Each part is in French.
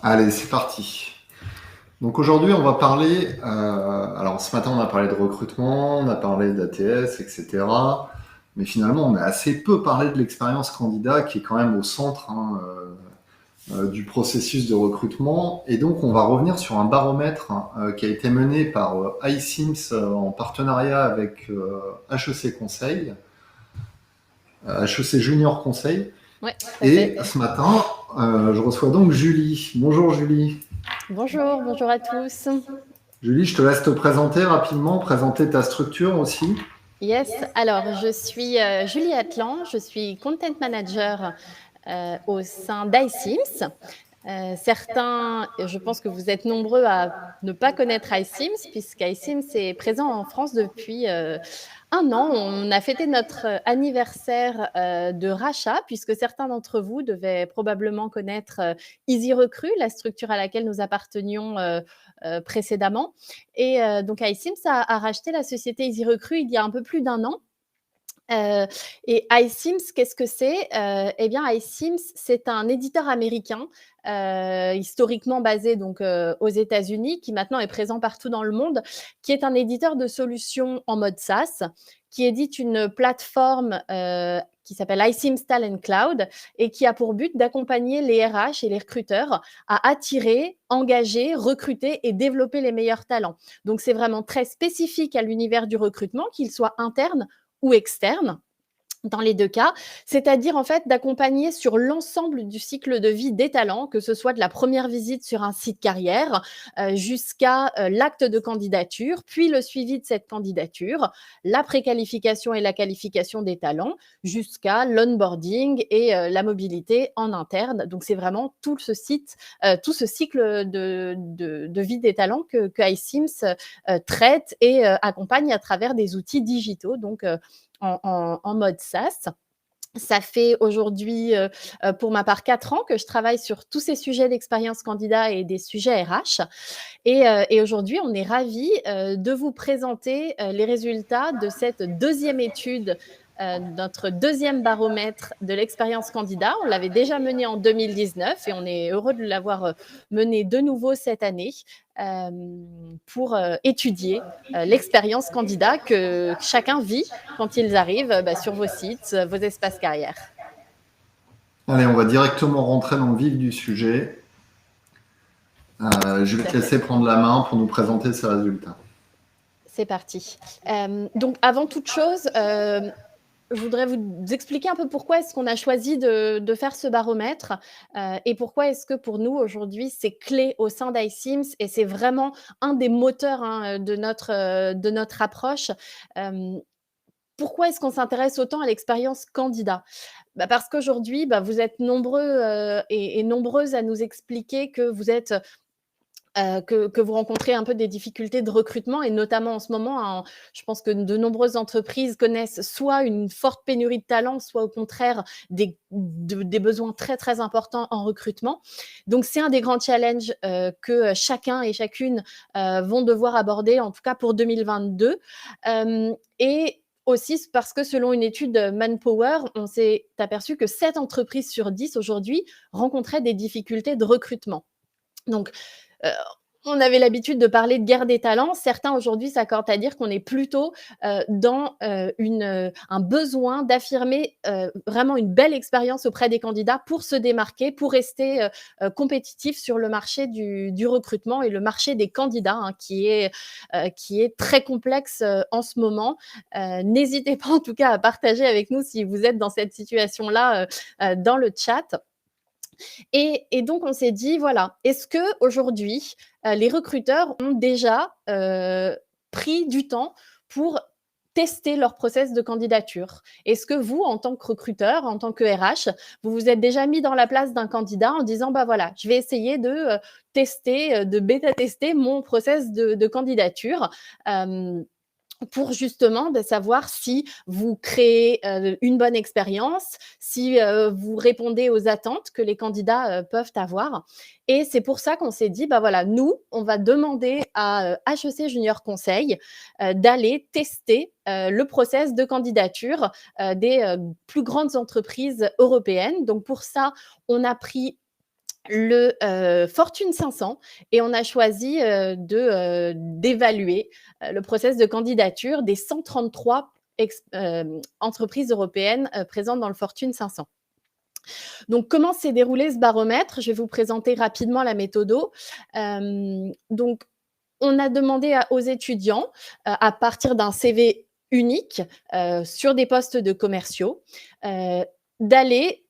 Allez, c'est parti. Donc aujourd'hui, on va parler. Alors ce matin, on a parlé de recrutement, on a parlé d'ATS, etc. Mais finalement, on a assez peu parlé de l'expérience candidat qui est quand même au centre du processus de recrutement. Et donc, on va revenir sur un baromètre qui a été mené par iCIMS en partenariat avec HEC Conseil, HEC Junior Conseil. Oui, tout à Et fait. ce matin, je reçois donc Julie. Bonjour Julie. Bonjour, bonjour à tous. Julie, je te laisse te présenter rapidement, présenter ta structure aussi. Yes, alors je suis Julie Atlan, je suis Content Manager au sein d'iCIMS. Certains, je pense que vous êtes nombreux à ne pas connaître iCIMS, puisqu'iCIMS est présent en France depuis un an. On a fêté notre anniversaire de rachat, puisque certains d'entre vous devaient probablement connaître EasyRecruit, la structure à laquelle nous appartenions précédemment. Et donc iCIMS a racheté la société EasyRecruit il y a un peu plus d'un an. Et iCIMS, qu'est-ce que c'est? Eh bien, iCIMS, c'est un éditeur américain, historiquement basé donc aux États-Unis, qui maintenant est présent partout dans le monde, qui est un éditeur de solutions en mode SaaS, qui édite une plateforme qui s'appelle iCIMS Talent Cloud et qui a pour but d'accompagner les RH et les recruteurs à attirer, engager, recruter et développer les meilleurs talents. Donc, c'est vraiment très spécifique à l'univers du recrutement, qu'il soit interne ou externe dans les deux cas, c'est-à-dire en fait d'accompagner sur l'ensemble du cycle de vie des talents, que ce soit de la première visite sur un site carrière jusqu'à l'acte de candidature, puis le suivi de cette candidature, la préqualification et la qualification des talents, jusqu'à l'onboarding et la mobilité en interne. Donc c'est vraiment tout ce cycle de vie des talents que iCIMS traite et accompagne à travers des outils digitaux. Donc en mode SaaS. Ça fait aujourd'hui, pour ma part, 4 ans que je travaille sur tous ces sujets d'expérience candidat et des sujets RH. Et aujourd'hui, on est ravis de vous présenter les résultats de cette deuxième étude, notre deuxième baromètre de l'expérience candidat. On l'avait déjà mené en 2019 et on est heureux de l'avoir mené de nouveau cette année pour étudier l'expérience candidat que chacun vit quand ils arrivent sur vos sites, vos espaces carrières. Allez, on va directement rentrer dans le vif du sujet. Je Tout vais à te fait. laisser prendre la main pour nous présenter ces résultats. C'est parti. Donc, avant toute chose, je voudrais vous expliquer un peu pourquoi est-ce qu'on a choisi de faire ce baromètre et pourquoi est-ce que pour nous, aujourd'hui, c'est clé au sein d'iCIMS et c'est vraiment un des moteurs de notre approche. Euh, Pourquoi est-ce qu'on s'intéresse autant à l'expérience candidat? Parce qu'aujourd'hui, vous êtes nombreux et nombreuses à nous expliquer que vous êtes que vous rencontrez un peu des difficultés de recrutement et notamment en ce moment, je pense que de nombreuses entreprises connaissent soit une forte pénurie de talents, soit au contraire des besoins très très importants en recrutement. Donc c'est un des grands challenges que chacun et chacune vont devoir aborder, en tout cas pour 2022. Et aussi parce que selon une étude Manpower, on s'est aperçu que 7 entreprises sur 10 aujourd'hui rencontraient des difficultés de recrutement. Donc, Heu, on avait l'habitude de parler de guerre des talents. Certains aujourd'hui s'accordent à dire qu'on est plutôt dans un besoin d'affirmer vraiment une belle expérience auprès des candidats pour se démarquer, pour rester compétitif sur le marché du recrutement et le marché des candidats, hein, qui est très complexe en ce moment. N'hésitez pas en tout cas à partager avec nous si vous êtes dans cette situation-là dans le chat. Et donc, on s'est dit, voilà, est-ce qu'aujourd'hui, les recruteurs ont déjà pris du temps pour tester leur process de candidature? Est-ce que vous, en tant que recruteur, en tant que RH, vous vous êtes déjà mis dans la place d'un candidat en disant, bah voilà, je vais essayer de tester, de bêta-tester mon process de candidature pour justement savoir si vous créez une bonne expérience, si vous répondez aux attentes que les candidats peuvent avoir. Et c'est pour ça qu'on s'est dit, bah voilà, nous, on va demander à HEC Junior Conseil d'aller tester le process de candidature des plus grandes entreprises européennes. Donc pour ça, on a pris le Fortune 500 et on a choisi d'évaluer le process de candidature des 133 entreprises européennes présentes dans le Fortune 500. Donc, comment s'est déroulé ce baromètre? Je vais vous présenter rapidement la méthodo. Donc, on a demandé aux étudiants, à partir d'un CV unique sur des postes de commerciaux, d'aller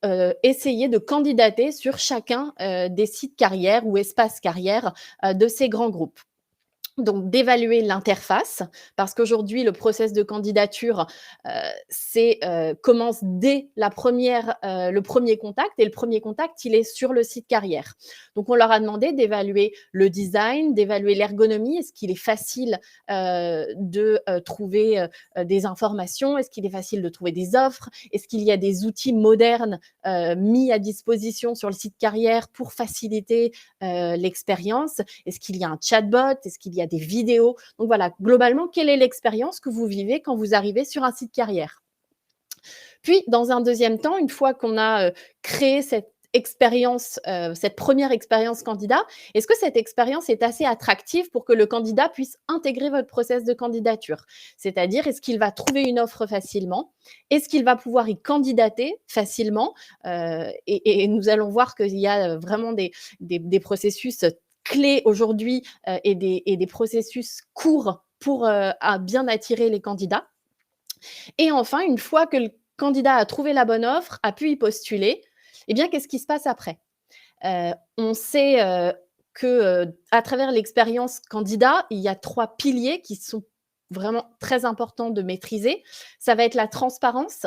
essayer de candidater sur chacun des sites carrières ou espaces carrières de ces grands groupes. Donc d'évaluer l'interface, parce qu'aujourd'hui le process de candidature, commence dès le premier contact et le premier contact, il est sur le site carrière. Donc on leur a demandé d'évaluer le design, d'évaluer l'ergonomie. Est-ce qu'il est facile de trouver des informations? Est-ce qu'il est facile de trouver des offres? Est-ce qu'il y a des outils modernes mis à disposition sur le site carrière pour faciliter l'expérience? Est-ce qu'il y a un chatbot? Est-ce qu'il y a des vidéos? Donc voilà, globalement, quelle est l'expérience que vous vivez quand vous arrivez sur un site carrière? Puis, dans un deuxième temps, une fois qu'on a créé cette expérience, cette première expérience candidat, est-ce que cette expérience est assez attractive pour que le candidat puisse intégrer votre process de candidature? C'est-à-dire, est-ce qu'il va trouver une offre facilement? Est-ce qu'il va pouvoir y candidater facilement? Et nous allons voir qu'il y a vraiment des processus clés aujourd'hui et des processus courts pour à bien attirer les candidats. Et enfin, une fois que le candidat a trouvé la bonne offre, a pu y postuler, eh bien, qu'est-ce qui se passe après? On sait que à travers l'expérience candidat, il y a 3 piliers qui sont vraiment très importants de maîtriser. Ça va être la transparence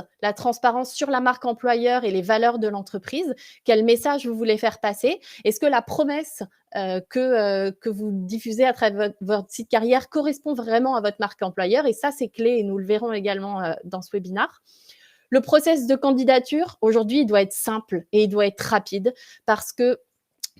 sur la marque employeur et les valeurs de l'entreprise. Quel message vous voulez faire passer? Est-ce que la promesse que vous diffusez à travers votre site carrière correspond vraiment à votre marque employeur? Et ça, c'est clé et nous le verrons également dans ce webinaire. Le process de candidature, aujourd'hui, il doit être simple et il doit être rapide parce que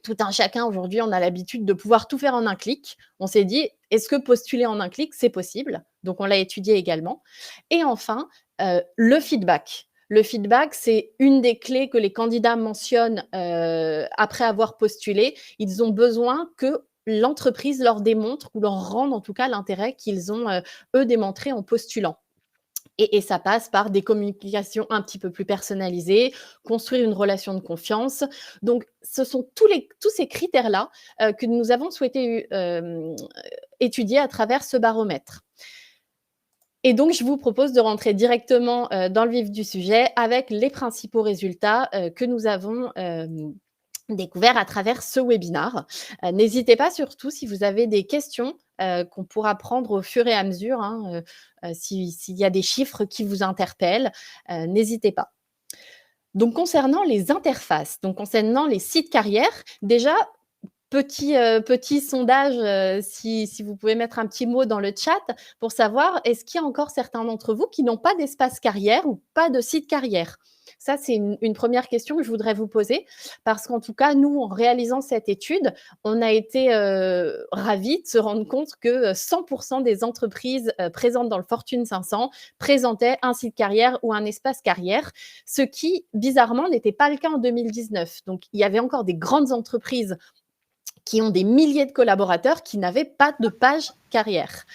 tout un chacun, aujourd'hui, on a l'habitude de pouvoir tout faire en un clic. On s'est dit, est-ce que postuler en un clic, c'est possible? Donc, on l'a étudié également. Et enfin, le feedback. Le feedback, c'est une des clés que les candidats mentionnent après avoir postulé. Ils ont besoin que l'entreprise leur démontre ou leur rende en tout cas l'intérêt qu'ils ont, eux, démontré en postulant. Et ça passe par des communications un petit peu plus personnalisées, construire une relation de confiance. Donc, ce sont tous ces critères-là que nous avons souhaité étudier à travers ce baromètre. Et donc, je vous propose de rentrer directement dans le vif du sujet avec les principaux résultats que nous avons découvert à travers ce webinaire. N'hésitez pas surtout si vous avez des questions qu'on pourra prendre au fur et à mesure, hein, s'il y a des chiffres qui vous interpellent, n'hésitez pas. Donc concernant les interfaces, donc concernant les sites carrières, déjà, petit sondage, si vous pouvez mettre un petit mot dans le chat pour savoir, est-ce qu'il y a encore certains d'entre vous qui n'ont pas d'espace carrière ou pas de site carrière? Ça, c'est une première question que je voudrais vous poser parce qu'en tout cas, nous, en réalisant cette étude, on a été ravis de se rendre compte que 100% des entreprises présentes dans le Fortune 500 présentaient un site carrière ou un espace carrière, ce qui, bizarrement, n'était pas le cas en 2019. Donc, il y avait encore des grandes entreprises qui ont des milliers de collaborateurs qui n'avaient pas de page carrière.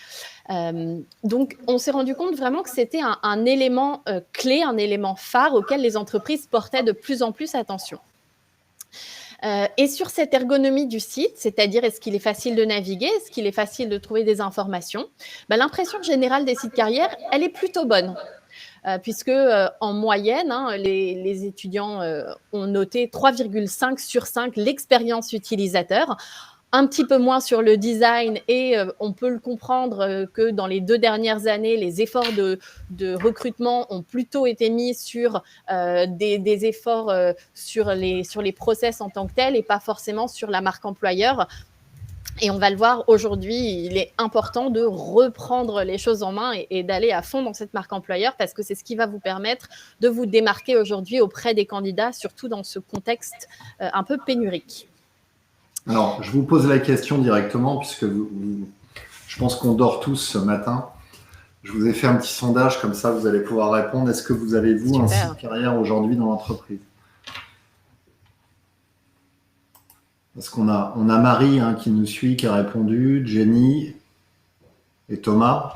Donc, on s'est rendu compte vraiment que c'était un élément clé, un élément phare auquel les entreprises portaient de plus en plus attention. Et sur cette ergonomie du site, c'est-à-dire est-ce qu'il est facile de naviguer, est-ce qu'il est facile de trouver des informations, l'impression générale des sites carrières, elle est plutôt bonne. Puisque en moyenne, hein, les étudiants ont noté 3,5 sur 5 l'expérience utilisateur, un petit peu moins sur le design et on peut le comprendre que dans les 2 dernières années, les efforts de recrutement ont plutôt été mis sur des efforts sur les process en tant que tels et pas forcément sur la marque employeur. Et on va le voir aujourd'hui, il est important de reprendre les choses en main et d'aller à fond dans cette marque employeur parce que c'est ce qui va vous permettre de vous démarquer aujourd'hui auprès des candidats, surtout dans ce contexte un peu pénurique. Alors, je vous pose la question directement puisque je pense qu'on dort tous ce matin. Je vous ai fait un petit sondage, comme ça vous allez pouvoir répondre. Est-ce que vous avez, vous, un site carrière aujourd'hui dans l'entreprise? Parce qu'on a Marie qui nous suit, qui a répondu, Jenny et Thomas.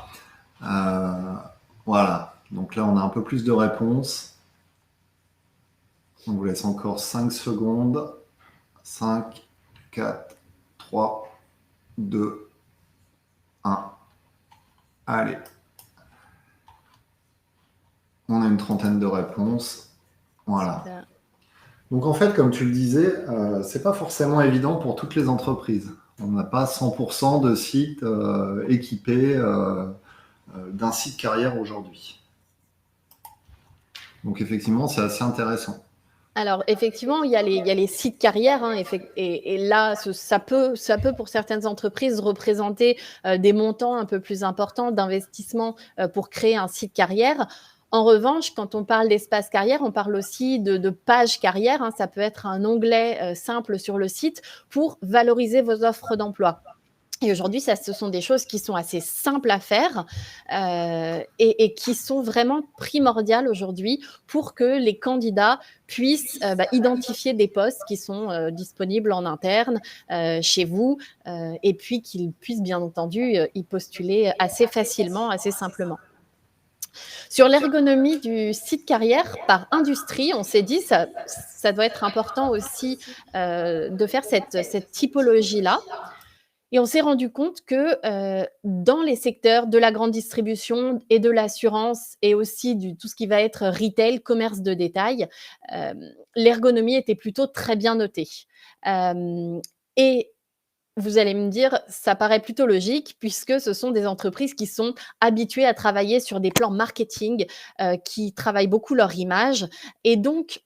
Voilà. Donc là, on a un peu plus de réponses. On vous laisse encore 5 secondes. 5, 4, 3, 2, 1. Allez. On a une trentaine de réponses. Voilà. Super. Donc en fait, comme tu le disais, c'est pas forcément évident pour toutes les entreprises. On n'a pas 100% de sites équipés d'un site carrière aujourd'hui. Donc effectivement, c'est assez intéressant. Alors effectivement, il y a les sites carrières, et là, ça peut pour certaines entreprises représenter des montants un peu plus importants d'investissement pour créer un site carrière. En revanche, quand on parle d'espace carrière, on parle aussi de page carrière. Ça peut être un onglet simple sur le site pour valoriser vos offres d'emploi. Et aujourd'hui, ce sont des choses qui sont assez simples à faire et qui sont vraiment primordiales aujourd'hui pour que les candidats puissent identifier des postes qui sont disponibles en interne chez vous et puis qu'ils puissent bien entendu y postuler assez facilement, assez simplement. Sur l'ergonomie du site carrière par industrie, on s'est dit ça doit être important aussi de faire cette typologie-là. Et on s'est rendu compte que dans les secteurs de la grande distribution et de l'assurance et aussi tout ce qui va être retail, commerce de détail, l'ergonomie était plutôt très bien notée. Et vous allez me dire, ça paraît plutôt logique puisque ce sont des entreprises qui sont habituées à travailler sur des plans marketing, qui travaillent beaucoup leur image et donc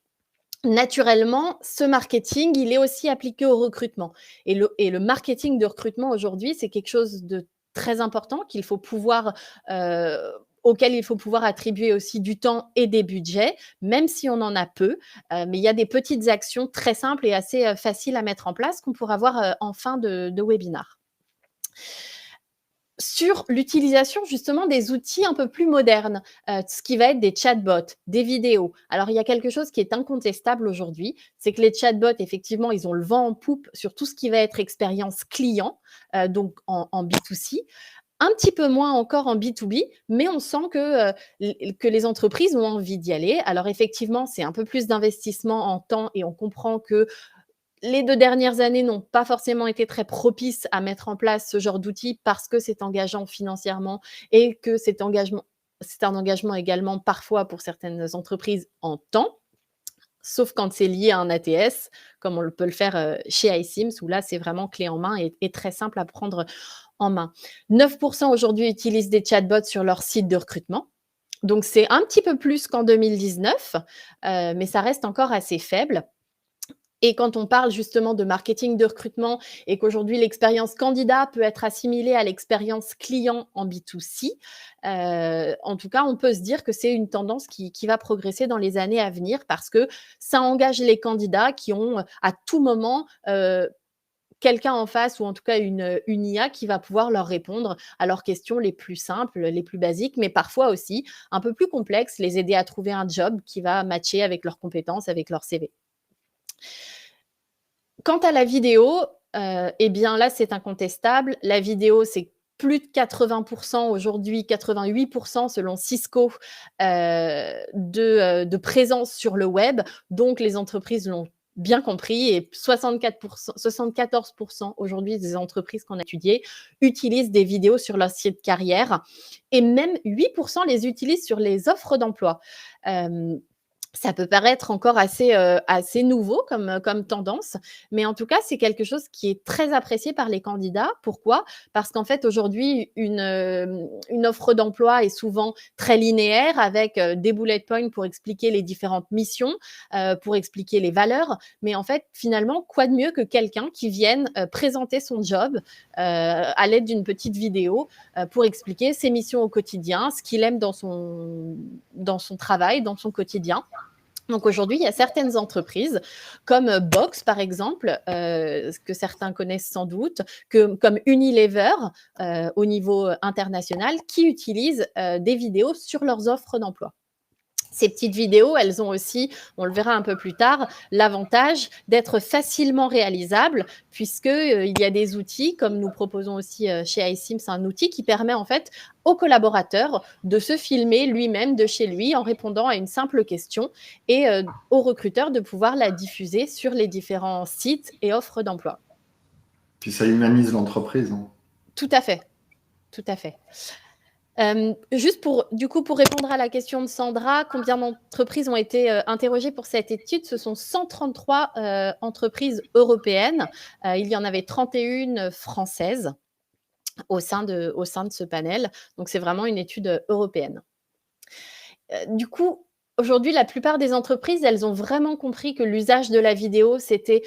naturellement, ce marketing, il est aussi appliqué au recrutement et le marketing de recrutement aujourd'hui, c'est quelque chose de très important auquel il faut pouvoir attribuer aussi du temps et des budgets, même si on en a peu, mais il y a des petites actions très simples et assez, faciles à mettre en place qu'on pourra voir, en fin de webinar. Sur l'utilisation justement des outils un peu plus modernes, ce qui va être des chatbots, des vidéos. Alors il y a quelque chose qui est incontestable aujourd'hui, c'est que les chatbots effectivement, ils ont le vent en poupe sur tout ce qui va être expérience client, donc en B2C. Un petit peu moins encore en B2B, mais on sent que les entreprises ont envie d'y aller. Alors effectivement, c'est un peu plus d'investissement en temps et on comprend que les 2 dernières années n'ont pas forcément été très propices à mettre en place ce genre d'outils parce que c'est engageant financièrement et que c'est un engagement également parfois pour certaines entreprises en temps, sauf quand c'est lié à un ATS, comme on peut le faire, chez iCIMS où là, c'est vraiment clé en main et très simple à prendre en main. 9 aujourd'hui utilisent des chatbots sur leur site de recrutement, donc c'est un petit peu plus qu'en 2019, mais ça reste encore assez faible. Et quand on parle justement de marketing de recrutement et qu'aujourd'hui l'expérience candidat peut être assimilée à l'expérience client en B2C, en tout cas, on peut se dire que c'est une tendance qui va progresser dans les années à venir parce que ça engage les candidats qui ont à tout moment quelqu'un en face ou en tout cas une IA qui va pouvoir leur répondre à leurs questions les plus simples, les plus basiques, mais parfois aussi un peu plus complexes, les aider à trouver un job qui va matcher avec leurs compétences, avec leur CV. Quant à la vidéo, eh bien là, c'est incontestable. La vidéo, c'est plus de 80 aujourd'hui, 88 selon Cisco, de présence sur le web. Donc les entreprises l'ont bien compris et 74 aujourd'hui des entreprises qu'on a étudiées utilisent des vidéos sur leur site carrière et même 8 les utilisent sur les offres d'emploi. Ça peut paraître encore assez nouveau comme tendance, mais en tout cas, c'est quelque chose qui est très apprécié par les candidats. Pourquoi? Parce qu'en fait, aujourd'hui, une offre d'emploi est souvent très linéaire avec, des bullet points pour expliquer les différentes missions, pour expliquer les valeurs. Mais en fait, finalement, quoi de mieux que quelqu'un qui vienne, présenter son job, à l'aide d'une petite vidéo, pour expliquer ses missions au quotidien, ce qu'il aime dans son travail, dans son quotidien. Donc aujourd'hui, il y a certaines entreprises comme Box par exemple, que certains connaissent sans doute, comme Unilever au niveau international, qui utilisent des vidéos sur leurs offres d'emploi. Ces petites vidéos, elles ont aussi, on le verra un peu plus tard, l'avantage d'être facilement réalisables puisque, il y a des outils, comme nous proposons aussi, chez iCIMS, un outil qui permet en fait au collaborateur de se filmer lui-même de chez lui en répondant à une simple question et au recruteur de pouvoir la diffuser sur les différents sites et offres d'emploi. Puis ça humanise l'entreprise, hein. Tout à fait, tout à fait. Juste pour répondre à la question de Sandra, combien d'entreprises ont été interrogées pour cette étude? Ce sont 133 entreprises européennes. Il y en avait 31 françaises au sein de ce panel. Donc, c'est vraiment une étude européenne. Aujourd'hui, la plupart des entreprises, elles ont vraiment compris que l'usage de la vidéo, c'était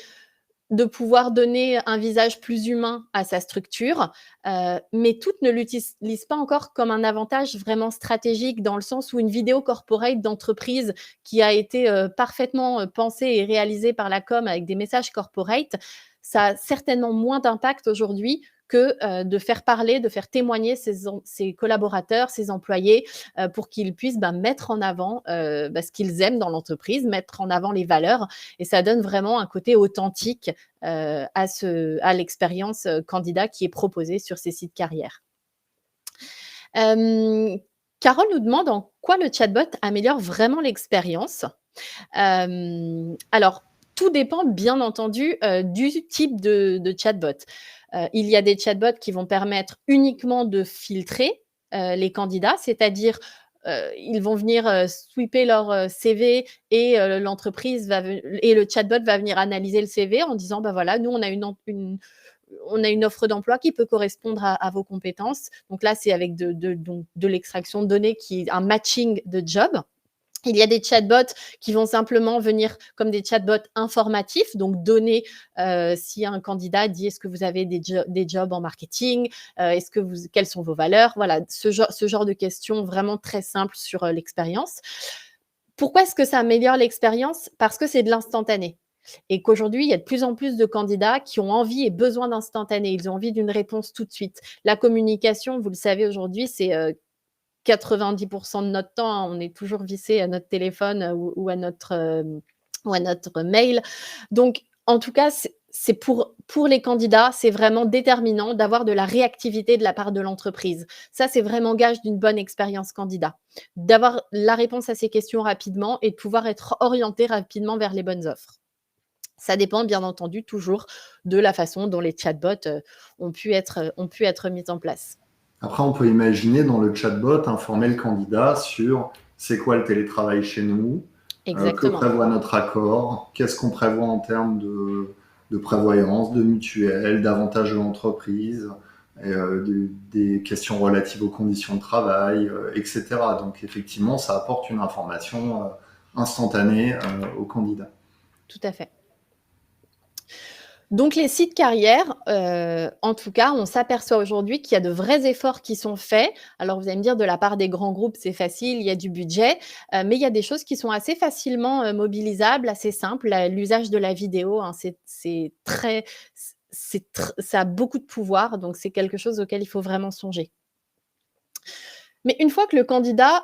de pouvoir donner un visage plus humain à sa structure, mais toutes ne l'utilisent pas encore comme un avantage vraiment stratégique dans le sens où une vidéo corporate d'entreprise qui a été parfaitement pensée et réalisée par la com avec des messages corporate, ça a certainement moins d'impact aujourd'hui que de faire parler, de faire témoigner ses collaborateurs, ses employés, pour qu'ils puissent mettre en avant ce qu'ils aiment dans l'entreprise, mettre en avant les valeurs. Et ça donne vraiment un côté authentique à l'expérience candidat qui est proposée sur ces sites carrières. Carole nous demande en quoi le chatbot améliore vraiment l'expérience. Alors, tout dépend bien entendu du type de chatbot. Il y a des chatbots qui vont permettre uniquement de filtrer les candidats, c'est-à-dire ils vont venir sweeper leur CV et l'entreprise et le chatbot va venir analyser le CV en disant voilà, nous on a une offre d'emploi qui peut correspondre à vos compétences. Donc là, c'est avec de l'extraction de données qui est un matching de job. Il y a des chatbots qui vont simplement venir comme des chatbots informatifs, donc donner si un candidat dit est-ce que vous avez des jobs en marketing, quelles sont vos valeurs, voilà, ce genre de questions vraiment très simples sur l'expérience. Pourquoi est-ce que ça améliore l'expérience? Parce que c'est de l'instantané. Et qu'aujourd'hui, il y a de plus en plus de candidats qui ont envie et besoin d'instantané. Ils ont envie d'une réponse tout de suite. La communication, vous le savez aujourd'hui, c'est 90% de notre temps, hein, on est toujours vissé à notre téléphone ou à notre mail. Donc, en tout cas, c'est pour les candidats, c'est vraiment déterminant d'avoir de la réactivité de la part de l'entreprise. Ça, c'est vraiment gage d'une bonne expérience candidat. D'avoir la réponse à ces questions rapidement et de pouvoir être orienté rapidement vers les bonnes offres. Ça dépend bien entendu toujours de la façon dont les chatbots ont pu être mis en place. Après, on peut imaginer dans le chatbot informer le candidat sur c'est quoi le télétravail chez nous, que prévoit notre accord, qu'est-ce qu'on prévoit en termes de prévoyance, de mutuelle, d'avantages de l'entreprise, des questions relatives aux conditions de travail, etc. Donc effectivement, ça apporte une information instantanée au candidat. Tout à fait. Donc les sites carrières, en tout cas, on s'aperçoit aujourd'hui qu'il y a de vrais efforts qui sont faits. Alors vous allez me dire, de la part des grands groupes, c'est facile, il y a du budget, mais il y a des choses qui sont assez facilement mobilisables, assez simples. L'usage de la vidéo, hein, ça a beaucoup de pouvoir, donc c'est quelque chose auquel il faut vraiment songer. Mais une fois que le candidat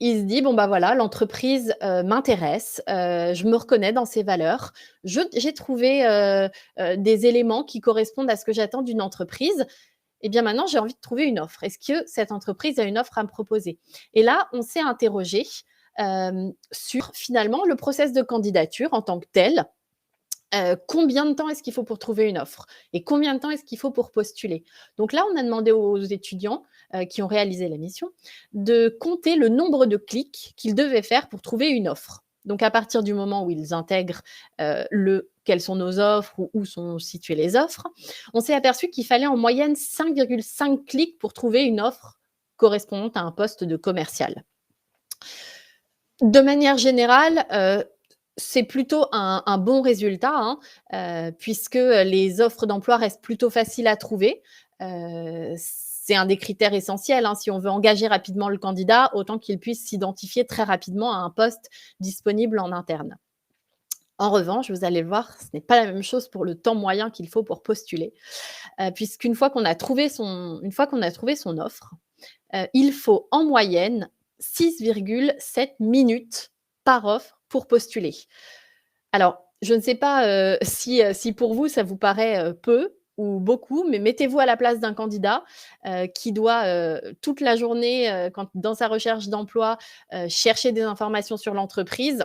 il se dit voilà, l'entreprise m'intéresse, je me reconnais dans ses valeurs, j'ai trouvé des éléments qui correspondent à ce que j'attends d'une entreprise. Et bien maintenant, j'ai envie de trouver une offre. Est-ce que cette entreprise a une offre à me proposer? Et là, on s'est interrogé sur finalement le process de candidature en tant que tel. Combien de temps est-ce qu'il faut pour trouver une offre? Et combien de temps est-ce qu'il faut pour postuler? Donc là, on a demandé aux étudiants qui ont réalisé la mission de compter le nombre de clics qu'ils devaient faire pour trouver une offre. Donc à partir du moment où ils intègrent quelles sont nos offres ou où sont situées les offres, on s'est aperçu qu'il fallait en moyenne 5,5 clics pour trouver une offre correspondante à un poste de commercial. De manière générale, c'est plutôt un bon résultat, hein, puisque les offres d'emploi restent plutôt faciles à trouver. C'est un des critères essentiels, hein, si on veut engager rapidement le candidat, autant qu'il puisse s'identifier très rapidement à un poste disponible en interne. En revanche, vous allez le voir, ce n'est pas la même chose pour le temps moyen qu'il faut pour postuler, puisqu'une fois qu'on a trouvé son offre, il faut en moyenne 6,7 minutes par offre pour postuler. Alors, je ne sais pas, si pour vous ça vous paraît, peu ou beaucoup, mais mettez-vous à la place d'un candidat, qui doit, toute la journée, quand dans sa recherche d'emploi, chercher des informations sur l'entreprise,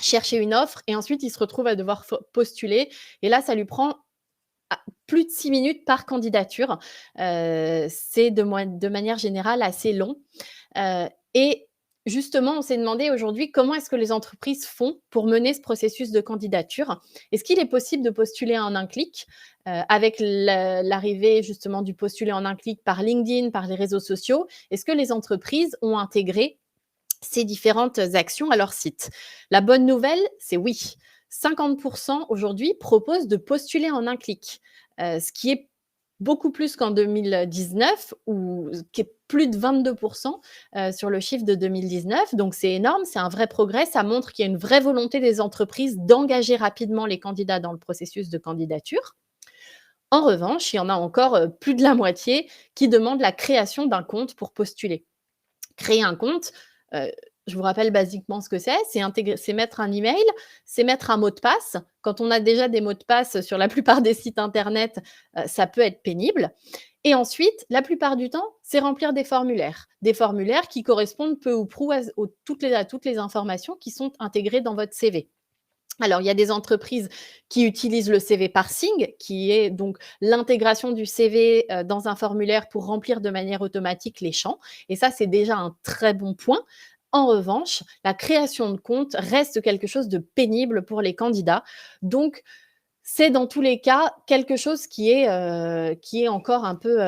chercher une offre et ensuite il se retrouve à devoir postuler et là, ça lui prend plus de 6 minutes par candidature. C'est de manière générale assez long. Et justement, on s'est demandé aujourd'hui comment est-ce que les entreprises font pour mener ce processus de candidature. Est-ce qu'il est possible de postuler en un clic avec l'arrivée justement du postuler en un clic par LinkedIn, par les réseaux sociaux? Est-ce que les entreprises ont intégré ces différentes actions à leur site? La bonne nouvelle, c'est oui. 50% aujourd'hui proposent de postuler en un clic, ce qui est beaucoup plus qu'en 2019 ou qui est plus de 22% sur le chiffre de 2019. Donc c'est énorme, c'est un vrai progrès. Ça montre qu'il y a une vraie volonté des entreprises d'engager rapidement les candidats dans le processus de candidature. En revanche, il y en a encore plus de la moitié qui demandent la création d'un compte pour postuler. Créer un compte, je vous rappelle basiquement ce que c'est mettre un email, c'est mettre un mot de passe. Quand on a déjà des mots de passe sur la plupart des sites internet, ça peut être pénible et ensuite, la plupart du temps, c'est remplir des formulaires. Des formulaires qui correspondent peu ou prou à toutes les informations qui sont intégrées dans votre CV. Alors, il y a des entreprises qui utilisent le CV parsing, qui est donc l'intégration du CV dans un formulaire pour remplir de manière automatique les champs. Et ça, c'est déjà un très bon point. En revanche, la création de compte reste quelque chose de pénible pour les candidats. Donc, c'est dans tous les cas quelque chose qui est encore un peu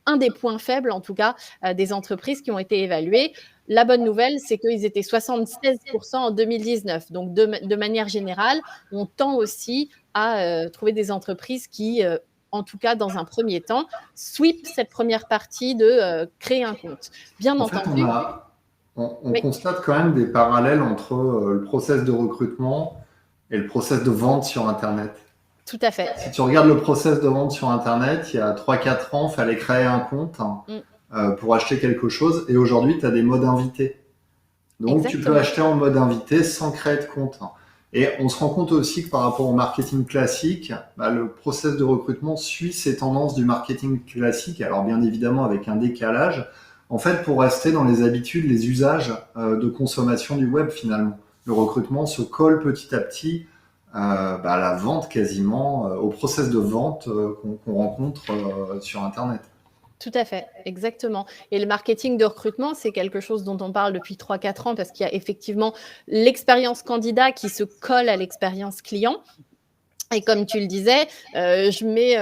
un des points faibles, en tout cas, des entreprises qui ont été évaluées. La bonne nouvelle, c'est qu'ils étaient 76% en 2019. Donc, de manière générale, on tend aussi à trouver des entreprises qui, en tout cas dans un premier temps, sweep cette première partie de créer un compte. Bien En fait, entendu, on oui, constate quand même des parallèles entre le process de recrutement et le process de vente sur Internet. tout à fait. Si tu regardes le process de vente sur Internet, il y a 3-4 ans, il fallait créer un compte Mm, pour acheter quelque chose. Et aujourd'hui, tu as des modes invités. Donc, tu peux exactement. acheter en mode invité sans créer de compte. Et on se rend compte aussi que par rapport au marketing classique, le process de recrutement suit ces tendances du marketing classique. Alors, bien évidemment, avec un décalage. En fait, pour rester dans les habitudes, les usages de consommation du web, finalement. Le recrutement se colle petit à petit à la vente quasiment, au process de vente qu'on rencontre sur Internet. Tout à fait, exactement. Et le marketing de recrutement, c'est quelque chose dont on parle depuis 3-4 ans parce qu'il y a effectivement l'expérience candidat qui se colle à l'expérience client. Et comme tu le disais, je mets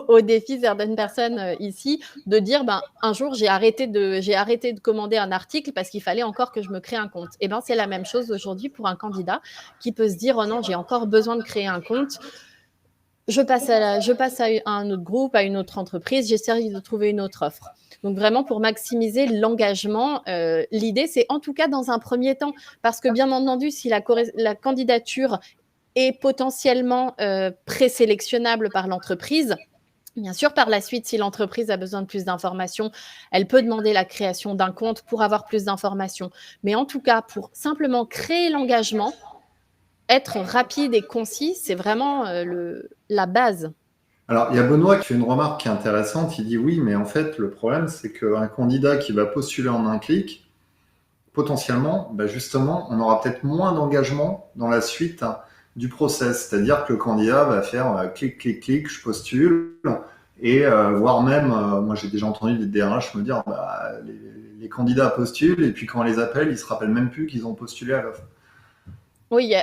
au défi certaines personnes ici de dire un jour j'ai arrêté de commander un article parce qu'il fallait encore que je me crée un compte. Et ben c'est la même chose aujourd'hui pour un candidat qui peut se dire oh non, j'ai encore besoin de créer un compte. Je passe à un autre groupe, à une autre entreprise, j'essaie de trouver une autre offre. Donc vraiment pour maximiser l'engagement, l'idée c'est en tout cas dans un premier temps, parce que bien entendu si la candidature est potentiellement présélectionnable par l'entreprise, bien sûr par la suite si l'entreprise a besoin de plus d'informations, elle peut demander la création d'un compte pour avoir plus d'informations. Mais en tout cas pour simplement créer l'engagement, être rapide et concis, c'est vraiment la base. Alors, il y a Benoît qui fait une remarque qui est intéressante. Il dit oui, mais en fait, le problème, c'est qu'un candidat qui va postuler en un clic, potentiellement, justement, on aura peut-être moins d'engagement dans la suite du process. C'est-à-dire que le candidat va faire clic, clic, clic, je postule, et voire même, moi j'ai déjà entendu des DRH me dire, les candidats postulent, et puis quand on les appelle, ils se rappellent même plus qu'ils ont postulé à l'offre. Oui,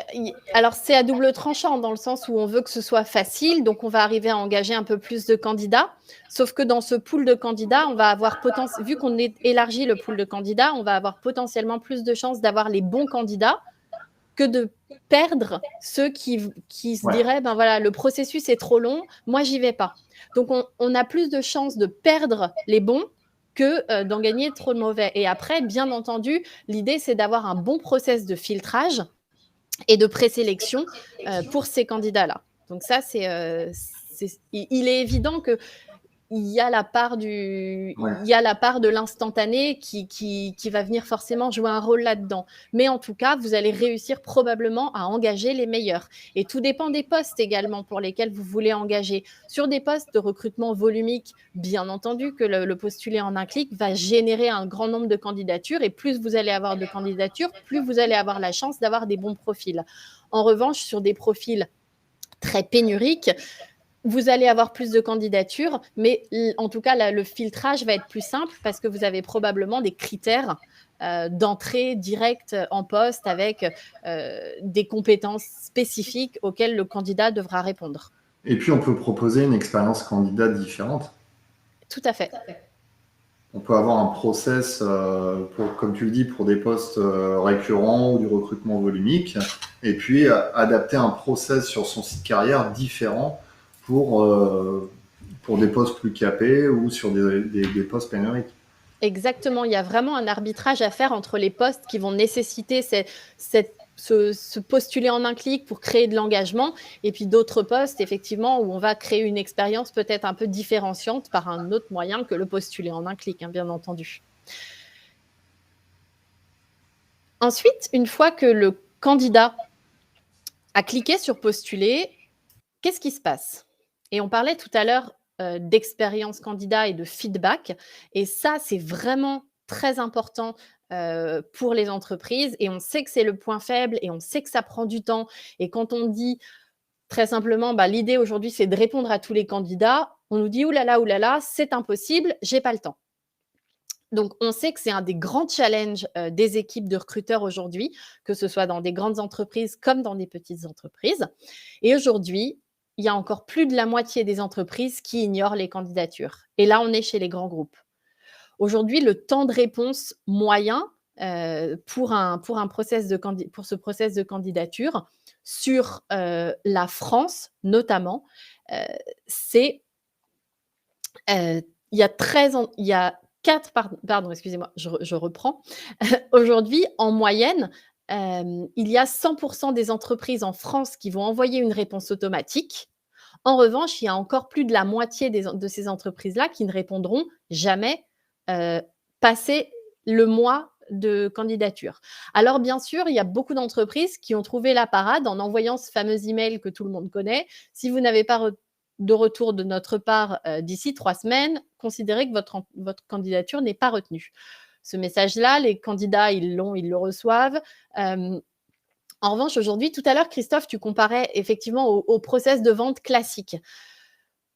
alors c'est à double tranchant dans le sens où on veut que ce soit facile, donc on va arriver à engager un peu plus de candidats. Sauf que dans ce pool de candidats, on va avoir vu qu'on élargit le pool de candidats, on va avoir potentiellement plus de chances d'avoir les bons candidats que de perdre ceux qui se Ouais. diraient ben voilà, le processus est trop long, moi j'y vais pas. Donc on a plus de chances de perdre les bons que d'en gagner trop de mauvais. Et après, bien entendu, l'idée c'est d'avoir un bon process de filtrage et de présélection pour ces candidats-là. Donc ça, il est évident que il y a la part de l'instantané qui va venir forcément jouer un rôle là-dedans. Mais en tout cas, vous allez réussir probablement à engager les meilleurs. Et tout dépend des postes également pour lesquels vous voulez engager. Sur des postes de recrutement volumique, bien entendu que le postuler en un clic va générer un grand nombre de candidatures. Et plus vous allez avoir de candidatures, plus vous allez avoir la chance d'avoir des bons profils. En revanche, sur des profils très pénuriques, vous allez avoir plus de candidatures, mais en tout cas, le filtrage va être plus simple parce que vous avez probablement des critères d'entrée directe en poste avec des compétences spécifiques auxquelles le candidat devra répondre. Et puis, on peut proposer une expérience candidat différente. Tout à fait. On peut avoir un process, comme tu le dis, pour des postes récurrents ou du recrutement volumique, et puis adapter un process sur son site carrière différent pour des postes plus capés ou sur des postes pénuriques. Exactement, il y a vraiment un arbitrage à faire entre les postes qui vont nécessiter se postuler en un clic pour créer de l'engagement, et puis d'autres postes, effectivement, où on va créer une expérience peut-être un peu différenciante par un autre moyen que le postuler en un clic, hein, bien entendu. Ensuite, une fois que le candidat a cliqué sur postuler, qu'est-ce qui se passe? Et on parlait tout à l'heure d'expérience candidat et de feedback. Et ça, c'est vraiment très important pour les entreprises. Et on sait que c'est le point faible et on sait que ça prend du temps. Et quand on dit très simplement, l'idée aujourd'hui, c'est de répondre à tous les candidats, on nous dit oulala, c'est impossible, j'ai pas le temps. Donc, on sait que c'est un des grands challenges des équipes de recruteurs aujourd'hui, que ce soit dans des grandes entreprises comme dans des petites entreprises. Et aujourd'hui, il y a encore plus de la moitié des entreprises qui ignorent les candidatures. Et là, on est chez les grands groupes. Aujourd'hui, le temps de réponse moyen pour ce process de candidature sur la France, notamment, c'est il y a 4, pardon, excusez-moi, je reprends. Aujourd'hui, en moyenne, il y a 100% des entreprises en France qui vont envoyer une réponse automatique. En revanche, il y a encore plus de la moitié de ces entreprises-là qui ne répondront jamais passé le mois de candidature. Alors, bien sûr, il y a beaucoup d'entreprises qui ont trouvé la parade en envoyant ce fameux email que tout le monde connaît. Si vous n'avez pas de retour de notre part d'ici 3 semaines, considérez que votre candidature n'est pas retenue. Ce message-là, les candidats, ils le reçoivent. En revanche, aujourd'hui, tout à l'heure, Christophe, tu comparais effectivement au process de vente classique.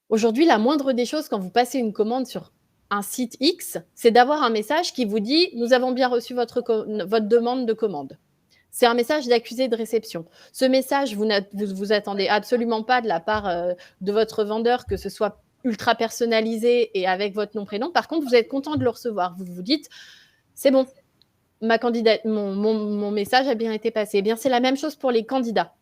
Aujourd'hui, la moindre des choses, quand vous passez une commande sur un site X, c'est d'avoir un message qui vous dit « Nous avons bien reçu votre demande de commande ». C'est un message d'accusé de réception. Ce message, vous attendez absolument pas de la part de votre vendeur que ce soit ultra personnalisé et avec votre nom, prénom. Par contre, vous êtes content de le recevoir. Vous vous dites « C'est bon, mon message a bien été passé ». Eh bien, c'est la même chose pour les candidats.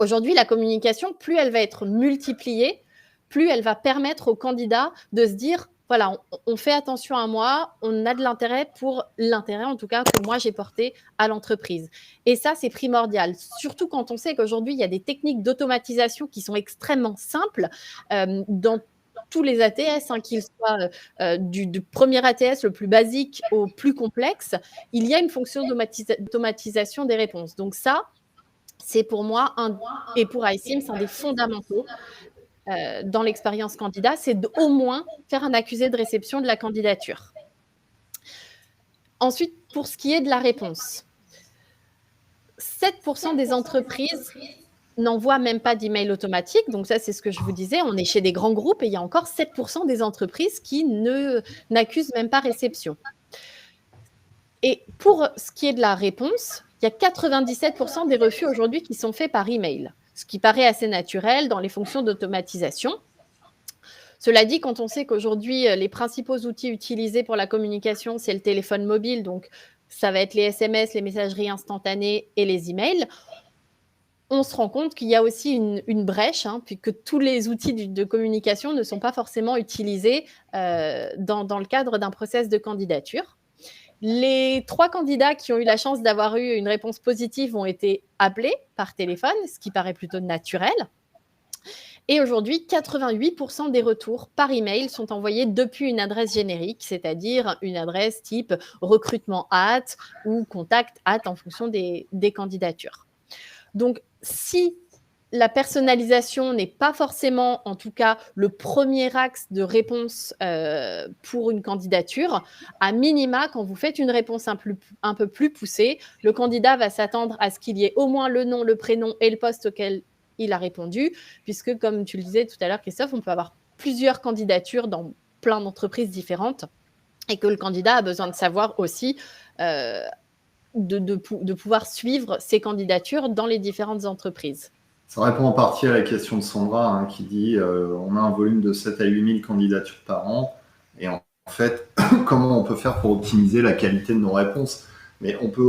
Aujourd'hui, la communication, plus elle va être multipliée, plus elle va permettre aux candidats de se dire voilà, on fait attention à moi, on a de l'intérêt pour l'intérêt, en tout cas, que moi j'ai porté à l'entreprise. Et ça, c'est primordial, surtout quand on sait qu'aujourd'hui, il y a des techniques d'automatisation qui sont extrêmement simples dans tous les ATS, qu'ils soient du premier ATS le plus basique au plus complexe, il y a une fonction d'automatisation des réponses. Donc ça, c'est pour moi, et pour iCIMS, un des fondamentaux dans l'expérience candidat, c'est d'au moins faire un accusé de réception de la candidature. Ensuite, pour ce qui est de la réponse, 7% des entreprises n'envoient même pas d'email automatique. Donc ça, c'est ce que je vous disais. On est chez des grands groupes et il y a encore 7% des entreprises qui n'accusent même pas réception. Et pour ce qui est de la réponse, il y a 97% des refus aujourd'hui qui sont faits par email, ce qui paraît assez naturel dans les fonctions d'automatisation. Cela dit, quand on sait qu'aujourd'hui, les principaux outils utilisés pour la communication, c'est le téléphone mobile, donc ça va être les SMS, les messageries instantanées et les emails, on se rend compte qu'il y a aussi une brèche, puisque tous les outils de communication ne sont pas forcément utilisés dans le cadre d'un process de candidature. Les 3 candidats qui ont eu la chance d'avoir eu une réponse positive ont été appelés par téléphone, ce qui paraît plutôt naturel. Et aujourd'hui, 88% des retours par email sont envoyés depuis une adresse générique, c'est-à-dire une adresse type recrutement@ ou contact@ en fonction des candidatures. Donc, si la personnalisation n'est pas forcément, en tout cas, le premier axe de réponse pour une candidature, à minima, quand vous faites une réponse un peu plus poussée, le candidat va s'attendre à ce qu'il y ait au moins le nom, le prénom et le poste auquel il a répondu, puisque, comme tu le disais tout à l'heure, Christophe, on peut avoir plusieurs candidatures dans plein d'entreprises différentes et que le candidat a besoin de savoir aussi de pouvoir suivre ces candidatures dans les différentes entreprises. Ça répond en partie à la question de Sandra, hein, qui dit on a un volume de 7 à 8 000 candidatures par an. Et en fait, comment on peut faire pour optimiser la qualité de nos réponses? Mais on peut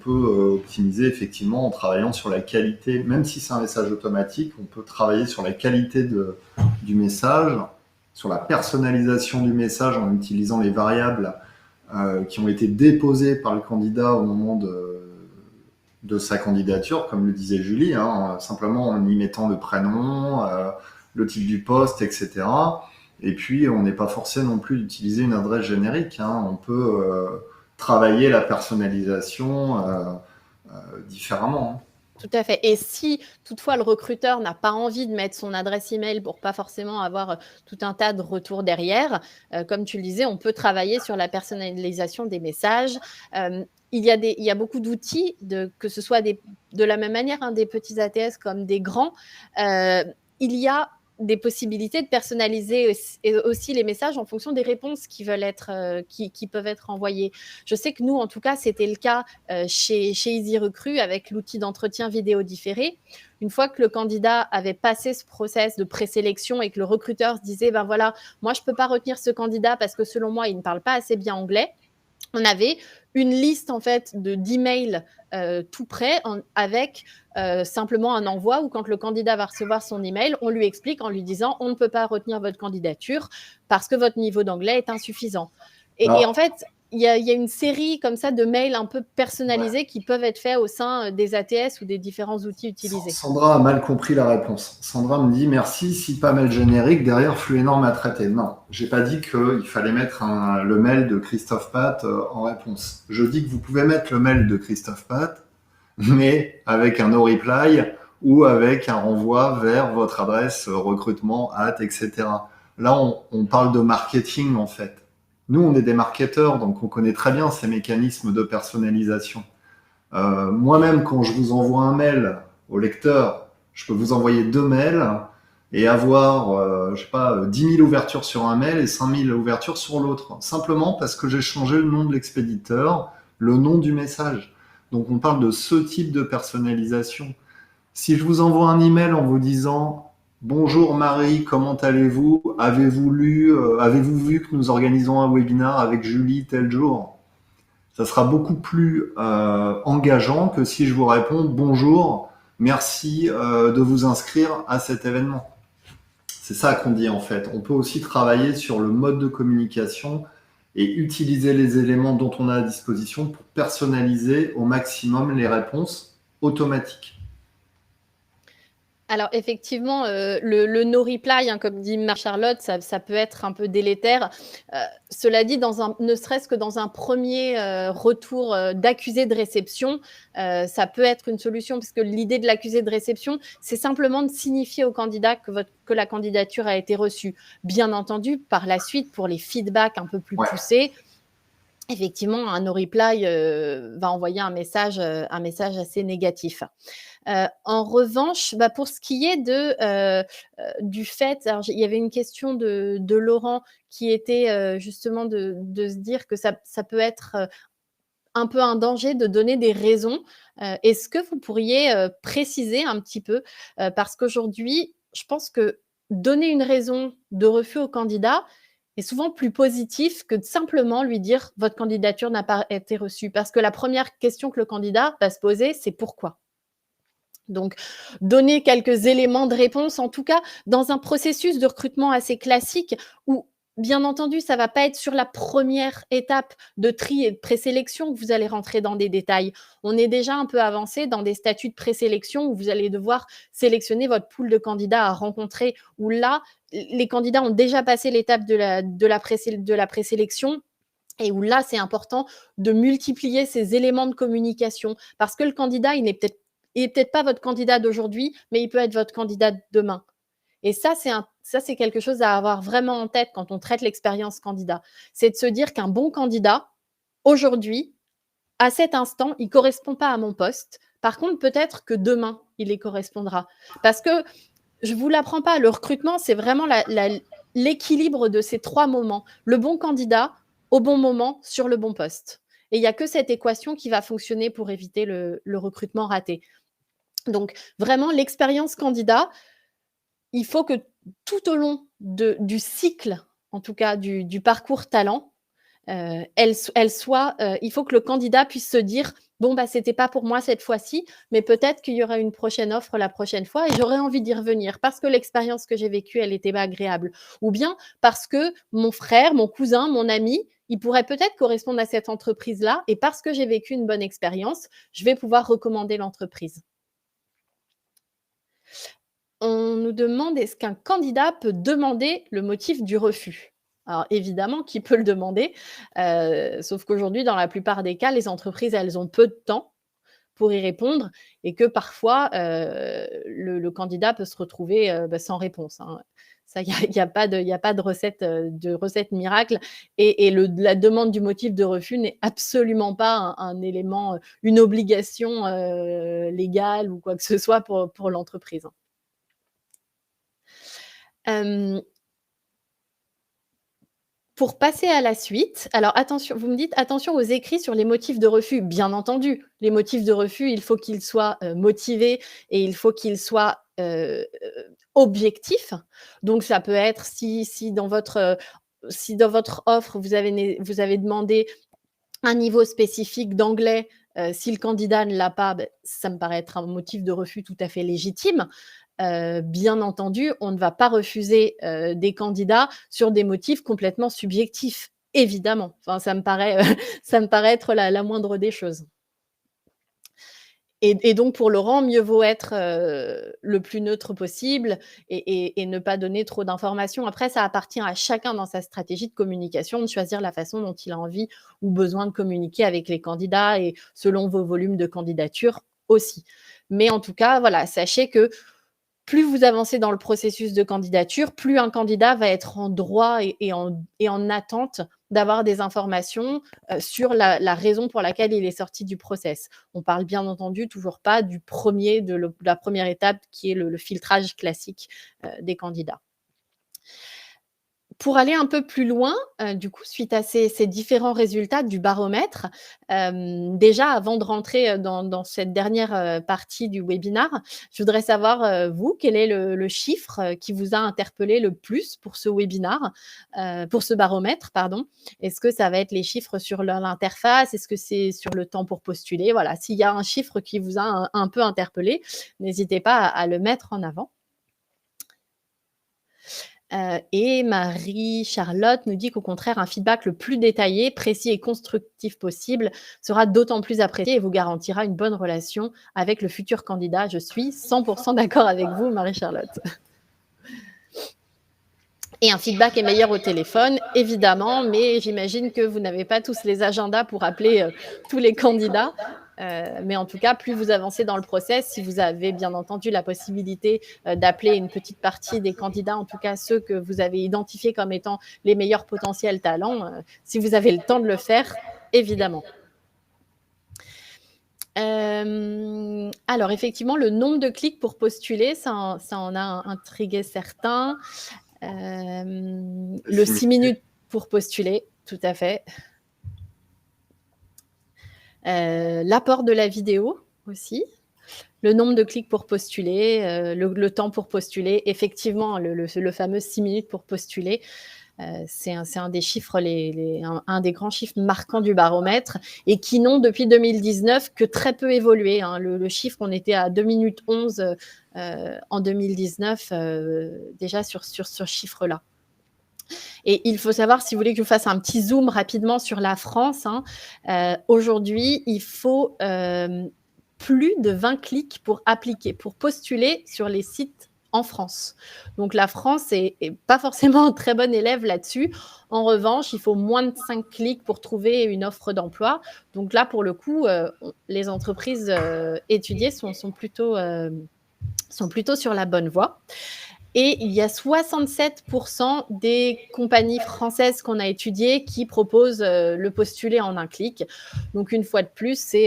optimiser effectivement en travaillant sur la qualité, même si c'est un message automatique, on peut travailler sur la qualité du message, sur la personnalisation du message en utilisant les variables qui ont été déposées par le candidat au moment de sa candidature, comme le disait Julie, hein, simplement en y mettant le prénom, le type du poste, etc. Et puis, on n'est pas forcé non plus d'utiliser une adresse générique. Hein. On peut travailler la personnalisation différemment. Hein. Tout à fait. Et si toutefois le recruteur n'a pas envie de mettre son adresse email pour pas forcément avoir tout un tas de retours derrière, comme tu le disais, on peut travailler sur la personnalisation des messages. Il y a beaucoup d'outils, que ce soit de la même manière, hein, des petits ATS comme des grands. Il y a des possibilités de personnaliser aussi les messages en fonction des réponses qui peuvent être envoyées. Je sais que nous, en tout cas, c'était le cas chez EasyRecruit avec l'outil d'entretien vidéo différé. Une fois que le candidat avait passé ce process de présélection et que le recruteur se disait, ben voilà, moi, je ne peux pas retenir ce candidat parce que selon moi, il ne parle pas assez bien anglais, on avait une liste en fait d'emails tout prêt avec simplement un envoi où quand le candidat va recevoir son email, on lui explique en lui disant on ne peut pas retenir votre candidature parce que votre niveau d'anglais est insuffisant. Et en fait, il y a une série comme ça de mails un peu personnalisés qui peuvent être faits au sein des ATS ou des différents outils utilisés. Sandra a mal compris la réponse. Sandra me dit merci, si pas mail générique, derrière flux énorme à traiter. Non, j'ai pas dit qu'il fallait mettre le mail de Christophe Pat en réponse. Je dis que vous pouvez mettre le mail de Christophe Pat, mais avec un no reply ou avec un renvoi vers votre adresse recrutement, etc. Là, on parle de marketing en fait. Nous, on est des marketeurs, donc on connaît très bien ces mécanismes de personnalisation. Moi-même, quand je vous envoie un mail au lecteur, je peux vous envoyer 2 mails et avoir, je sais pas, 10 000 ouvertures sur un mail et 5 000 ouvertures sur l'autre. Simplement parce que j'ai changé le nom de l'expéditeur, le nom du message. Donc, on parle de ce type de personnalisation. Si je vous envoie un email en vous disant bonjour Marie, comment allez-vous? Avez-vous vu que nous organisons un webinar avec Julie tel jour? Ça sera beaucoup plus engageant que si je vous réponds bonjour, merci de vous inscrire à cet événement. C'est ça qu'on dit en fait. On peut aussi travailler sur le mode de communication et utiliser les éléments dont on a à disposition pour personnaliser au maximum les réponses automatiques. Alors effectivement, le no reply, hein, comme dit Charlotte, ça peut être un peu délétère. Cela dit, ne serait-ce que dans un premier retour d'accusé de réception, ça peut être une solution, puisque l'idée de l'accusé de réception, c'est simplement de signifier au candidat que la candidature a été reçue. Bien entendu, par la suite, pour les feedbacks un peu plus poussés, effectivement, un no reply va envoyer un message assez négatif. En revanche, pour ce qui est du fait, alors il y avait une question de Laurent qui était justement de se dire que ça peut être un peu un danger de donner des raisons. Est-ce que vous pourriez préciser un petit peu, parce qu'aujourd'hui, je pense que donner une raison de refus au candidat est souvent plus positif que de simplement lui dire « votre candidature n'a pas été reçue ». Parce que la première question que le candidat va se poser, c'est « pourquoi ?» Donc, donner quelques éléments de réponse, en tout cas, dans un processus de recrutement assez classique où Bien entendu, ça va pas être sur la première étape de tri et de présélection que vous allez rentrer dans des détails. On est déjà un peu avancé dans des statuts de présélection où vous allez devoir sélectionner votre pool de candidats à rencontrer, où là, les candidats ont déjà passé l'étape de la présélection et où là, c'est important de multiplier ces éléments de communication parce que le candidat, il est peut-être pas votre candidat d'aujourd'hui, mais il peut être votre candidat de demain. Et ça, c'est quelque chose à avoir vraiment en tête quand on traite l'expérience candidat. C'est de se dire qu'un bon candidat, aujourd'hui, à cet instant, il ne correspond pas à mon poste. Par contre, peut-être que demain, il y correspondra. Parce que je ne vous l'apprends pas, le recrutement, c'est vraiment l'équilibre de ces 3 moments. Le bon candidat, au bon moment, sur le bon poste. Et il n'y a que cette équation qui va fonctionner pour éviter le recrutement raté. Donc, vraiment, l'expérience candidat, il faut que tout au long du cycle, en tout cas du parcours talent, elle soit, il faut que le candidat puisse se dire: «Bon, bah, c'était pas pour moi cette fois-ci, mais peut-être qu'il y aura une prochaine offre la prochaine fois et j'aurais envie d'y revenir parce que l'expérience que j'ai vécue, elle était pas agréable». Ou bien parce que mon frère, mon cousin, mon ami, il pourrait peut-être correspondre à cette entreprise-là et parce que j'ai vécu une bonne expérience, je vais pouvoir recommander l'entreprise. On nous demande: «Est-ce qu'un candidat peut demander le motif du refus?» Alors évidemment qu'il peut le demander, sauf qu'aujourd'hui, dans la plupart des cas, les entreprises, elles ont peu de temps pour y répondre et que parfois, le candidat peut se retrouver, sans réponse, hein. Ça, il y a pas de recette miracle et la demande du motif de refus n'est absolument pas un élément, une obligation, légale ou quoi que ce soit pour l'entreprise, hein. Hem, pour passer à la suite, alors attention, vous me dites: «Attention aux écrits sur les motifs de refus». Bien entendu, les motifs de refus, il faut qu'ils soient, motivés et il faut qu'ils soient, objectifs. Donc ça peut être si dans votre offre, vous avez demandé un niveau spécifique d'anglais, si le candidat ne l'a pas, beh, ça me paraît être un motif de refus tout à fait légitime. Bien entendu, on ne va pas refuser, des candidats sur des motifs complètement subjectifs, évidemment. Enfin, ça me paraît, ça me paraît être la moindre des choses. Et donc pour Laurent, mieux vaut être, le plus neutre possible et ne pas donner trop d'informations. Après, ça appartient à chacun dans sa stratégie de communication de choisir la façon dont il a envie ou besoin de communiquer avec les candidats et selon vos volumes de candidature aussi. Mais en tout cas, voilà, sachez que plus vous avancez dans le processus de candidature, plus un candidat va être en droit et en attente d'avoir des informations, sur la raison pour laquelle il est sorti du process. On parle bien entendu toujours pas de la première étape qui est le filtrage classique, des candidats. Pour aller un peu plus loin, du coup, suite à ces différents résultats du baromètre, déjà avant de rentrer, dans cette dernière, partie du webinar, je voudrais savoir, vous, quel est le chiffre, qui vous a interpellé le plus pour ce webinar, pour ce baromètre, pardon? Est-ce que ça va être les chiffres sur l'interface? Est-ce que c'est sur le temps pour postuler? Voilà, s'il y a un chiffre qui vous a un peu interpellé, n'hésitez pas à le mettre en avant. Et Marie-Charlotte nous dit qu'au contraire, un feedback le plus détaillé, précis et constructif possible sera d'autant plus apprécié et vous garantira une bonne relation avec le futur candidat. Je suis 100 d'accord avec vous, Marie-Charlotte. Et un feedback est meilleur au téléphone, évidemment, mais j'imagine que vous n'avez pas tous les agendas pour appeler, tous les candidats. Mais en tout cas, plus vous avancez dans le process, si vous avez bien entendu la possibilité, d'appeler une petite partie des candidats, en tout cas ceux que vous avez identifiés comme étant les meilleurs potentiels talents, si vous avez le temps de le faire, évidemment. Alors effectivement, le nombre de clics pour postuler, ça en a intrigué certains. Le 6 minutes pour postuler, tout à fait. L'apport de la vidéo aussi, le nombre de clics pour postuler, le temps pour postuler. Effectivement, le fameux 6 minutes pour postuler, c'est un des chiffres, un des grands chiffres marquants du baromètre et qui n'ont depuis 2019 que très peu évolué, hein. Le chiffre, on était à 2 minutes 11 en 2019, déjà sur ce chiffre-là. Et il faut savoir, si vous voulez que je vous fasse un petit zoom rapidement sur la France, hein, aujourd'hui, il faut, plus de 20 clics pour appliquer, pour postuler sur les sites en France. Donc la France est pas forcément un très bon élève là-dessus. En revanche, il faut moins de 5 clics pour trouver une offre d'emploi. Donc là, pour le coup, on les entreprises, étudiées sont plutôt sur la bonne voie. Et il y a 67% des compagnies françaises qu'on a étudiées qui proposent le postuler en un clic. Donc une fois de plus,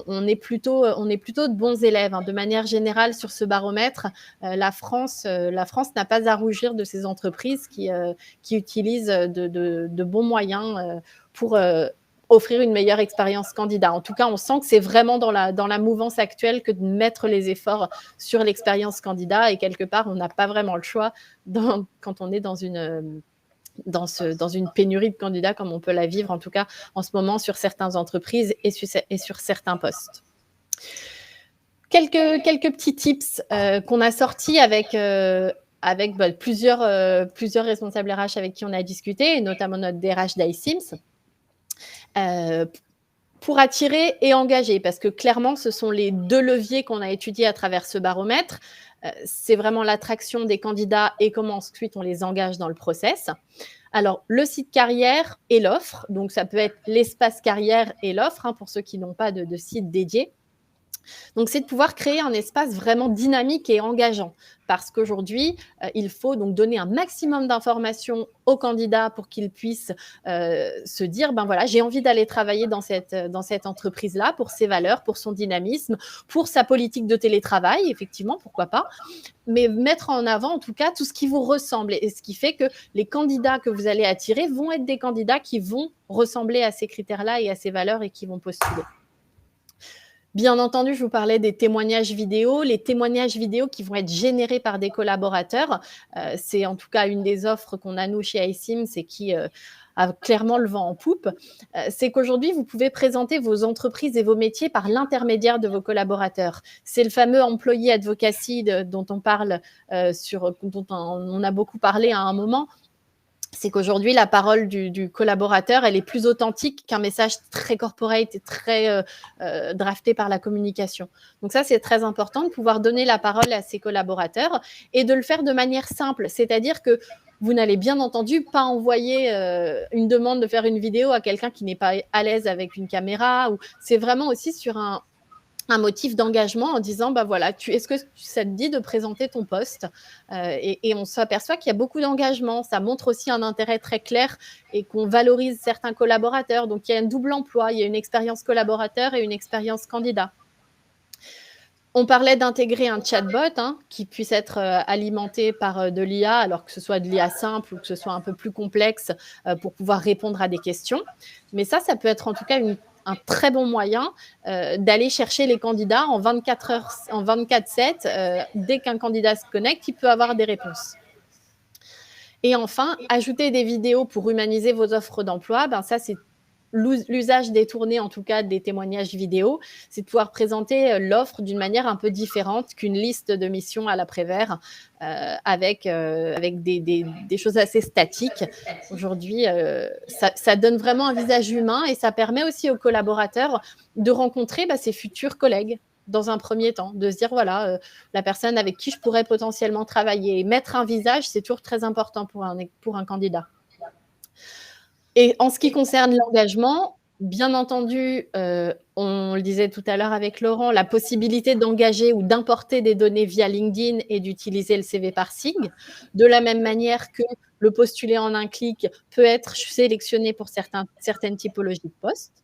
on est plutôt de bons élèves, hein. De manière générale, sur ce baromètre, la France n'a pas à rougir de ces entreprises qui utilisent de bons moyens pour offrir une meilleure expérience candidat. En tout cas, on sent que c'est vraiment dans la mouvance actuelle que de mettre les efforts sur l'expérience candidat, et quelque part, on n'a pas vraiment le choix quand on est dans une pénurie de candidats comme on peut la vivre, en tout cas en ce moment, sur certaines entreprises et sur certains postes. Quelques petits tips qu'on a sortis avec plusieurs responsables RH avec qui on a discuté, et notamment notre DRH d'iCIMS. Pour attirer et engager, parce que clairement, ce sont les 2 leviers qu'on a étudiés à travers ce baromètre. C'est vraiment l'attraction des candidats et comment ensuite on les engage dans le process. Alors, le site carrière et l'offre, donc ça peut être l'espace carrière et l'offre, hein, pour ceux qui n'ont pas de site dédié. Donc, c'est de pouvoir créer un espace vraiment dynamique et engageant, parce qu'aujourd'hui, il faut donc donner un maximum d'informations aux candidats pour qu'ils puissent se dire, ben voilà, j'ai envie d'aller travailler dans cette entreprise-là pour ses valeurs, pour son dynamisme, pour sa politique de télétravail, effectivement, pourquoi pas, mais mettre en avant en tout cas tout ce qui vous ressemble, et ce qui fait que les candidats que vous allez attirer vont être des candidats qui vont ressembler à ces critères-là et à ces valeurs et qui vont postuler. Bien entendu, je vous parlais des témoignages vidéo. Les témoignages vidéo qui vont être générés par des collaborateurs, c'est en tout cas une des offres qu'on a nous chez iCIMS et qui a clairement le vent en poupe. C'est qu'aujourd'hui, vous pouvez présenter vos entreprises et vos métiers par l'intermédiaire de vos collaborateurs. C'est le fameux employee advocacy dont on parle, dont on a beaucoup parlé à un moment. C'est qu'aujourd'hui, la parole du collaborateur, elle est plus authentique qu'un message très corporate et très drafté par la communication. Donc ça, c'est très important de pouvoir donner la parole à ses collaborateurs et de le faire de manière simple. C'est-à-dire que vous n'allez bien entendu pas envoyer une demande de faire une vidéo à quelqu'un qui n'est pas à l'aise avec une caméra. C'est vraiment aussi sur un motif d'engagement en disant, bah voilà, est-ce que ça te dit de présenter ton poste, et on s'aperçoit qu'il y a beaucoup d'engagement. Ça montre aussi un intérêt très clair et qu'on valorise certains collaborateurs. Donc, il y a un double emploi, il y a une expérience collaborateur et une expérience candidat. On parlait d'intégrer un chatbot, hein, qui puisse être alimenté par de l'IA, alors que ce soit de l'IA simple ou que ce soit un peu plus complexe, pour pouvoir répondre à des questions. Mais ça peut être en tout cas un très bon moyen d'aller chercher les candidats en 24 heures, en 24/7. Dès qu'un candidat se connecte, il peut avoir des réponses. Et enfin, ajouter des vidéos pour humaniser vos offres d'emploi, ben ça, c'est l'usage détourné, en tout cas, des témoignages vidéo. C'est de pouvoir présenter l'offre d'une manière un peu différente qu'une liste de missions à l'après-vert, avec des choses assez statiques. Aujourd'hui, ça donne vraiment un visage humain, et ça permet aussi aux collaborateurs de rencontrer ses futurs collègues dans un premier temps, de se dire, voilà, la personne avec qui je pourrais potentiellement travailler. Mettre un visage, c'est toujours très important pour un candidat. Et en ce qui concerne l'engagement, bien entendu, on le disait tout à l'heure avec Laurent, la possibilité d'engager ou d'importer des données via LinkedIn et d'utiliser le CV parsing, de la même manière que le postuler en un clic peut être sélectionné pour certaines typologies de postes.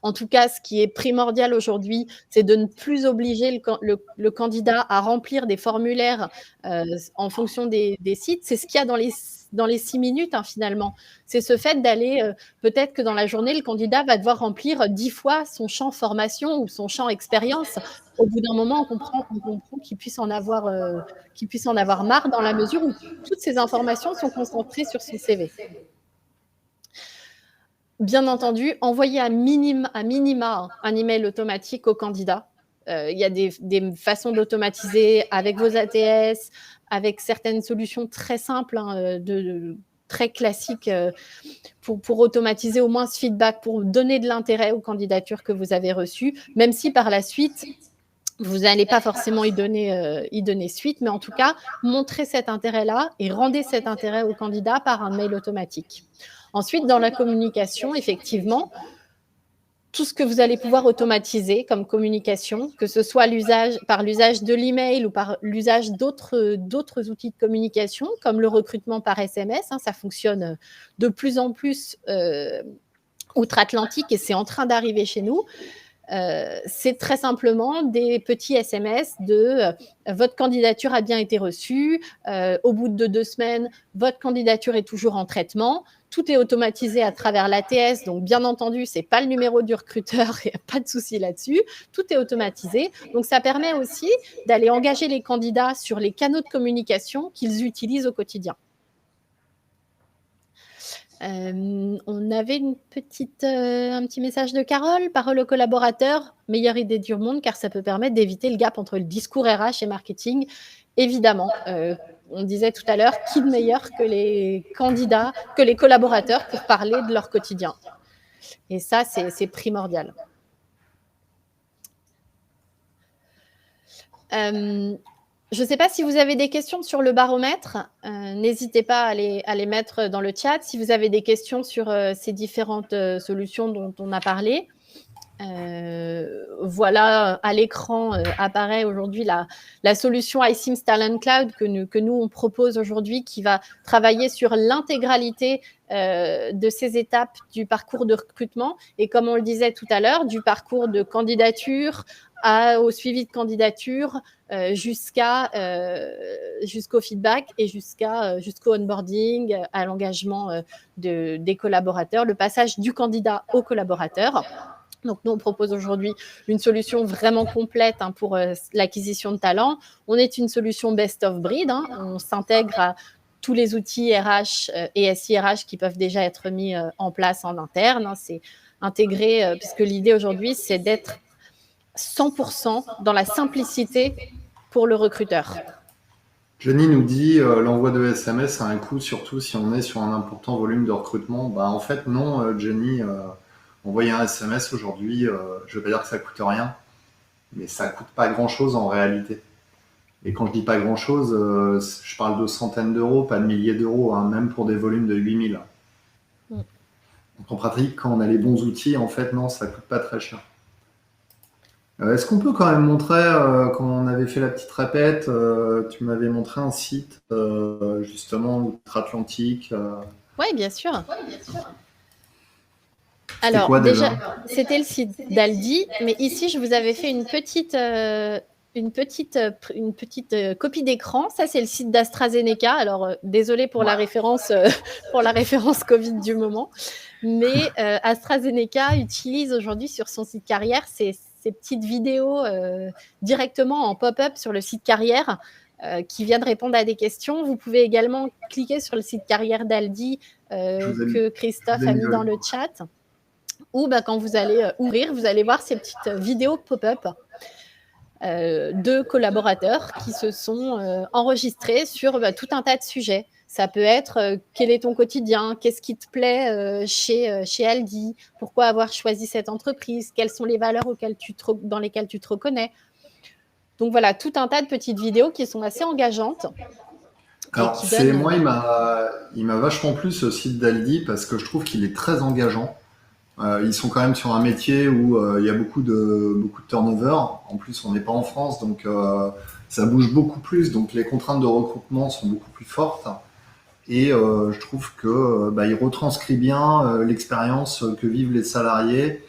En tout cas, ce qui est primordial aujourd'hui, c'est de ne plus obliger le candidat à remplir des formulaires en fonction des sites. C'est ce qu'il y a dans les 6 minutes, hein, finalement. C'est ce fait d'aller, peut-être que dans la journée, le candidat va devoir remplir 10 fois son champ formation ou son champ expérience. Au bout d'un moment, on comprend qu'il puisse en avoir marre, dans la mesure où toutes ces informations sont concentrées sur son CV. Bien entendu, envoyer à minima un email automatique au candidat. Il y a des façons d'automatiser avec vos ATS, avec certaines solutions très simples, très classiques pour automatiser au moins ce feedback, pour donner de l'intérêt aux candidatures que vous avez reçues, même si par la suite, vous n'allez pas forcément y donner suite, mais en tout cas, montrez cet intérêt-là et rendez cet intérêt au candidat par un mail automatique. Ensuite, dans la communication, effectivement, tout ce que vous allez pouvoir automatiser comme communication, que ce soit par l'usage de l'email ou par l'usage d'autres outils de communication, comme le recrutement par SMS, ça fonctionne de plus en plus outre-Atlantique et c'est en train d'arriver chez nous. C'est très simplement des petits SMS de votre candidature a bien été reçue, au bout de 2 semaines, votre candidature est toujours en traitement. Tout est automatisé à travers l'ATS, donc bien entendu, ce n'est pas le numéro du recruteur, il n'y a pas de souci là-dessus. Tout est automatisé. Donc ça permet aussi d'aller engager les candidats sur les canaux de communication qu'ils utilisent au quotidien. On avait un petit message de Carole. Parole aux collaborateurs, meilleure idée du monde car ça peut permettre d'éviter le gap entre le discours RH et marketing. Évidemment, on disait tout à l'heure, qui de meilleur que les candidats, que les collaborateurs pour parler de leur quotidien. Et ça, c'est primordial. Je ne sais pas si vous avez des questions sur le baromètre. N'hésitez pas à les mettre dans le chat. Si vous avez des questions sur ces différentes solutions dont on a parlé. Voilà, à l'écran apparaît aujourd'hui la solution iCIMS Talent Cloud que nous on propose aujourd'hui, qui va travailler sur l'intégralité de ces étapes du parcours de recrutement. Et comme on le disait tout à l'heure, du parcours de candidature au suivi de candidature, jusqu'au feedback et jusqu'au onboarding, à l'engagement des collaborateurs, le passage du candidat au collaborateur. Donc, nous, on propose aujourd'hui une solution vraiment complète pour l'acquisition de talents. On est une solution best of breed. On s'intègre à tous les outils RH et SIRH qui peuvent déjà être mis en place en interne. C'est intégré, puisque l'idée aujourd'hui, c'est d'être 100% dans la simplicité pour le recruteur. Jenny nous dit l'envoi de SMS a un coût, surtout si on est sur un important volume de recrutement. En fait, non, Jenny. Envoyer un SMS aujourd'hui, je ne veux pas dire que ça coûte rien, mais ça ne coûte pas grand-chose en réalité. Et quand je dis pas grand-chose, je parle de centaines d'euros, pas de milliers d'euros, même pour des volumes de 8000. Donc en pratique, quand on a les bons outils, en fait, non, ça ne coûte pas très cher. Est-ce qu'on peut quand même montrer, quand on avait fait la petite répète, tu m'avais montré un site, justement, outre-Atlantique Oui, bien sûr. Alors, déjà, c'était le site d'Aldi, mais ici, je vous avais fait une petite copie d'écran. Ça, c'est le site d'AstraZeneca. Alors, désolé pour la référence Covid du moment, mais AstraZeneca utilise aujourd'hui sur son site carrière ces petites vidéos directement en pop-up sur le site carrière qui viennent répondre à des questions. Vous pouvez également cliquer sur le site carrière d'Aldi que Christophe a mis dans le chat. Ou quand vous allez ouvrir, vous allez voir ces petites vidéos pop-up de collaborateurs qui se sont enregistrés sur tout un tas de sujets. Ça peut être quel est ton quotidien, qu'est-ce qui te plaît chez Aldi, pourquoi avoir choisi cette entreprise, quelles sont les valeurs dans lesquelles tu te reconnais. Donc voilà, tout un tas de petites vidéos qui sont assez engageantes. Alors, moi, il m'a vachement plu ce site d'Aldi parce que je trouve qu'il est très engageant. Ils sont quand même sur un métier où il y a beaucoup de turnover. En plus, on n'est pas en France, donc ça bouge beaucoup plus. Donc les contraintes de recrutement sont beaucoup plus fortes. Et je trouve que il retranscrit bien l'expérience que vivent les salariés.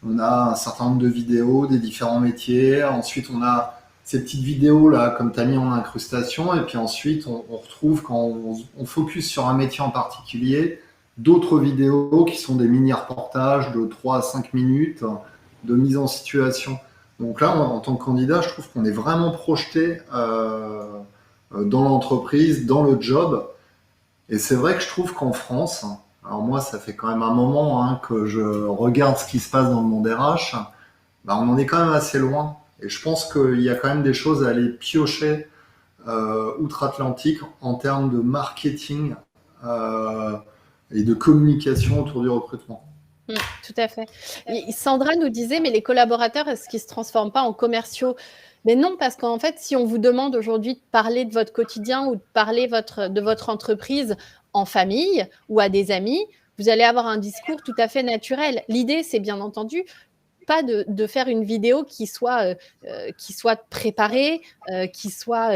On a un certain nombre de vidéos des différents métiers. Ensuite, on a ces petites vidéos là, comme tu as mis en incrustation. Et puis ensuite, on retrouve quand on focus sur un métier en particulier, d'autres vidéos qui sont des mini-reportages de 3 à 5 minutes de mise en situation. Donc là, en tant que candidat, je trouve qu'on est vraiment projeté dans l'entreprise, dans le job. Et c'est vrai que je trouve qu'en France, alors moi, ça fait quand même un moment que je regarde ce qui se passe dans le monde RH, on en est quand même assez loin. Et je pense qu'il y a quand même des choses à aller piocher outre-Atlantique en termes de marketing euh, et de communication autour du recrutement. Tout à fait. Sandra nous disait, mais les collaborateurs, est-ce qu'ils ne se transforment pas en commerciaux? Mais non, parce qu'en fait, si on vous demande aujourd'hui de parler de votre quotidien ou de parler de votre entreprise en famille ou à des amis, vous allez avoir un discours tout à fait naturel. L'idée, c'est bien entendu pas de faire une vidéo qui soit préparée, qui soit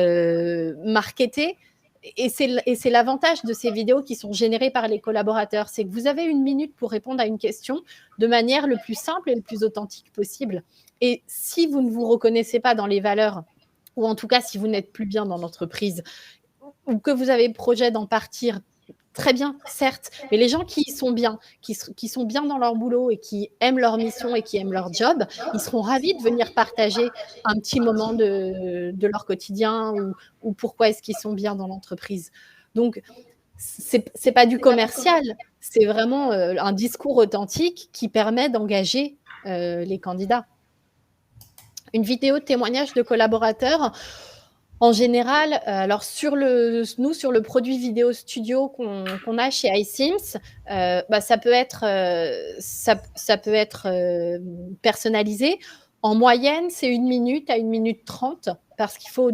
marketée. Et c'est l'avantage de ces vidéos qui sont générées par les collaborateurs, c'est que vous avez 1 minute pour répondre à une question de manière le plus simple et le plus authentique possible. Et si vous ne vous reconnaissez pas dans les valeurs, ou en tout cas si vous n'êtes plus bien dans l'entreprise, ou que vous avez le projet d'en partir, très bien, certes, mais les gens qui sont bien, qui sont bien dans leur boulot et qui aiment leur mission et qui aiment leur job, ils seront ravis de venir partager un petit moment de leur quotidien ou pourquoi est-ce qu'ils sont bien dans l'entreprise. Donc, c'est pas du commercial, c'est vraiment un discours authentique qui permet d'engager les candidats. Une vidéo de témoignage de collaborateurs, en général, alors sur le produit vidéo studio qu'on a chez iSIMS, ça peut être personnalisé. En moyenne, c'est 1 minute à 1 minute 30 parce qu'il faut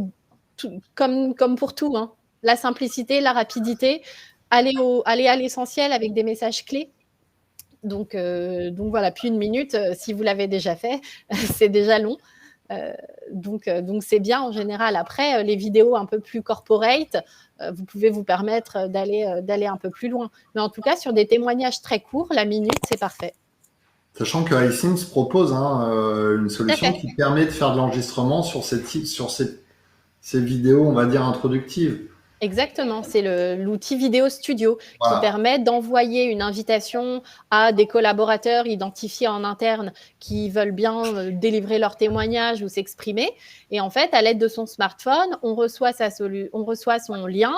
comme pour tout, hein, la simplicité, la rapidité, aller à l'essentiel avec des messages clés. Donc voilà, puis 1 minute, si vous l'avez déjà fait, c'est déjà long. Donc c'est bien en général. Après, les vidéos un peu plus corporate, vous pouvez vous permettre d'aller un peu plus loin. Mais en tout cas, sur des témoignages très courts, la minute, c'est parfait. Sachant que iSIMS propose une solution qui permet de faire de l'enregistrement sur ces vidéos, on va dire, introductives. Exactement, c'est l'outil Vidéo Studio qui Voilà. permet d'envoyer une invitation à des collaborateurs identifiés en interne qui veulent bien délivrer leur témoignage ou s'exprimer. Et en fait, à l'aide de son smartphone, on reçoit son lien,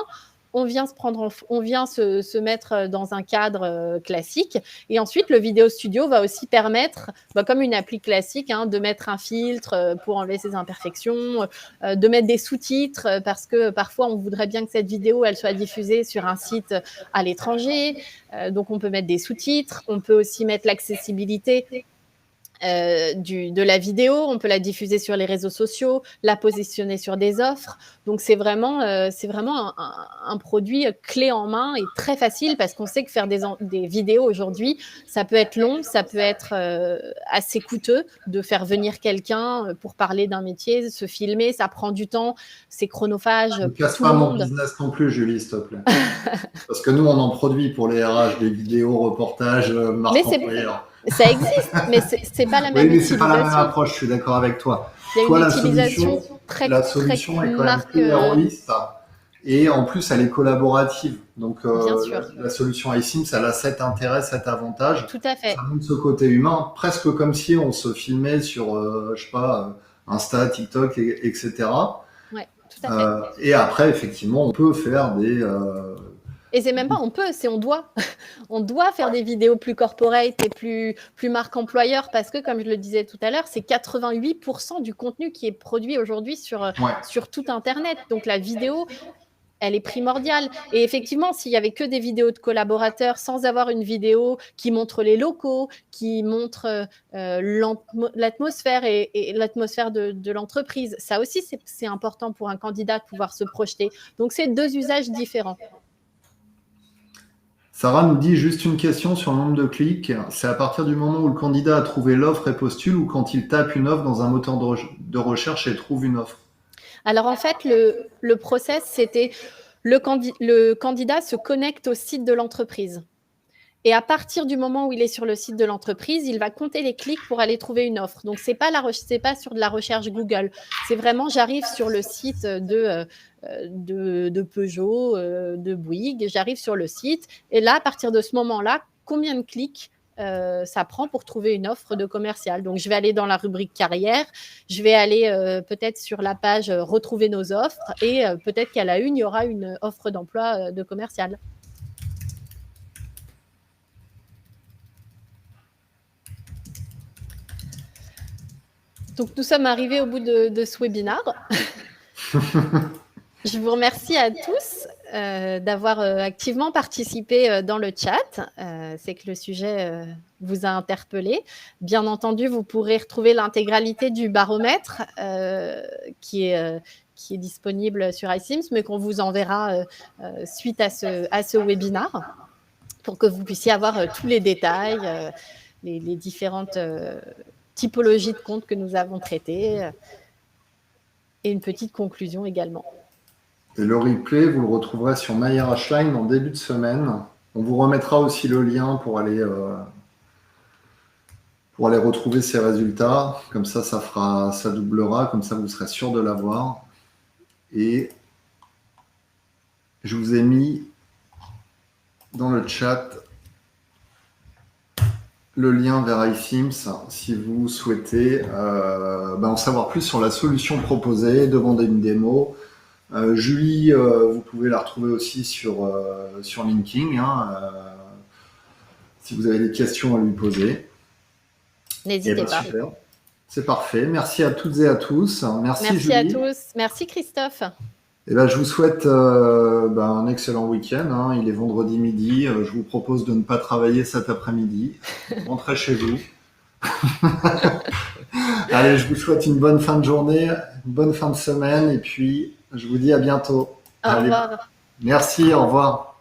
on vient se mettre dans un cadre classique. Et ensuite, le Vidéo Studio va aussi permettre, comme une appli classique, hein, de mettre un filtre pour enlever ses imperfections, de mettre des sous-titres parce que parfois, on voudrait bien que cette vidéo, elle soit diffusée sur un site à l'étranger. Donc, on peut mettre des sous-titres. On peut aussi mettre l'accessibilité de la vidéo, on peut la diffuser sur les réseaux sociaux, la positionner sur des offres. Donc c'est vraiment un produit clé en main et très facile parce qu'on sait que faire des vidéos aujourd'hui, ça peut être long, ça peut être assez coûteux de faire venir quelqu'un pour parler d'un métier, se filmer, ça prend du temps, c'est chronophage Ne pour casse tout pas le mon monde. business non plus, Julie, s'il te plaît. Parce que nous, on en produit pour les RH, des vidéos, reportages, marque employeur. Ça existe, mais c'est pas la Oui, même mais c'est pas la même utilisation. approche, je suis d'accord avec toi. Il y a une Toi, utilisation très la solution est quand même marque, peu héroïste et en plus, elle est collaborative. Donc, bien sûr. la solution iSIMS, elle a cet intérêt, cet avantage. Tout à fait. Ça montre ce côté humain, presque comme si on se filmait sur, je sais pas, Insta, TikTok, etc. Ouais, tout à fait. Et après, effectivement, on peut faire des... Et c'est même pas on peut, c'est on doit. On doit faire des vidéos plus corporate et plus marque employeur parce que, comme je le disais tout à l'heure, c'est 88% du contenu qui est produit aujourd'hui sur tout Internet. Donc la vidéo, elle est primordiale. Et effectivement, s'il y avait que des vidéos de collaborateurs sans avoir une vidéo qui montre les locaux, qui montre l'atmosphère et l'atmosphère de l'entreprise, ça aussi, c'est important pour un candidat de pouvoir se projeter. Donc, c'est 2 usages différents. Sarah nous dit juste une question sur le nombre de clics. C'est à partir du moment où le candidat a trouvé l'offre et postule ou quand il tape une offre dans un moteur de recherche et trouve une offre? Alors en fait, le process, c'était le candidat se connecte au site de l'entreprise. Et à partir du moment où il est sur le site de l'entreprise, il va compter les clics pour aller trouver une offre. Donc, c'est pas sur de la recherche Google. C'est vraiment, j'arrive sur le site de Peugeot, de Bouygues, j'arrive sur le site. Et là, à partir de ce moment-là, combien de clics ça prend pour trouver une offre de commercial. Donc, je vais aller dans la rubrique carrière, je vais aller peut-être sur la page retrouver nos offres et peut-être qu'à la une, il y aura une offre d'emploi de commercial. Donc, nous sommes arrivés au bout de ce webinaire. Je vous remercie à tous d'avoir activement participé dans le chat. C'est que le sujet vous a interpellé. Bien entendu, vous pourrez retrouver l'intégralité du baromètre qui est disponible sur iCIMS, mais qu'on vous enverra suite à ce webinaire pour que vous puissiez avoir tous les détails, les différentes typologies de comptes que nous avons traitées et une petite conclusion également. Et le replay, vous le retrouverez sur MyRHline en début de semaine. On vous remettra aussi le lien pour aller retrouver ces résultats. Comme ça, ça doublera. Comme ça, vous serez sûr de l'avoir. Et je vous ai mis dans le chat le lien vers iCIMS si vous souhaitez en savoir plus sur la solution proposée, demander une démo. Julie, vous pouvez la retrouver aussi sur LinkedIn, si vous avez des questions à lui poser. N'hésitez pas. Super. C'est parfait. Merci à toutes et à tous. Merci Julie. À tous. Merci Christophe. Je vous souhaite un excellent week-end. Il est vendredi midi. Je vous propose de ne pas travailler cet après-midi. Rentrez chez vous. Allez, je vous souhaite une bonne fin de journée, une bonne fin de semaine et puis je vous dis à bientôt. Au revoir. Merci, au revoir.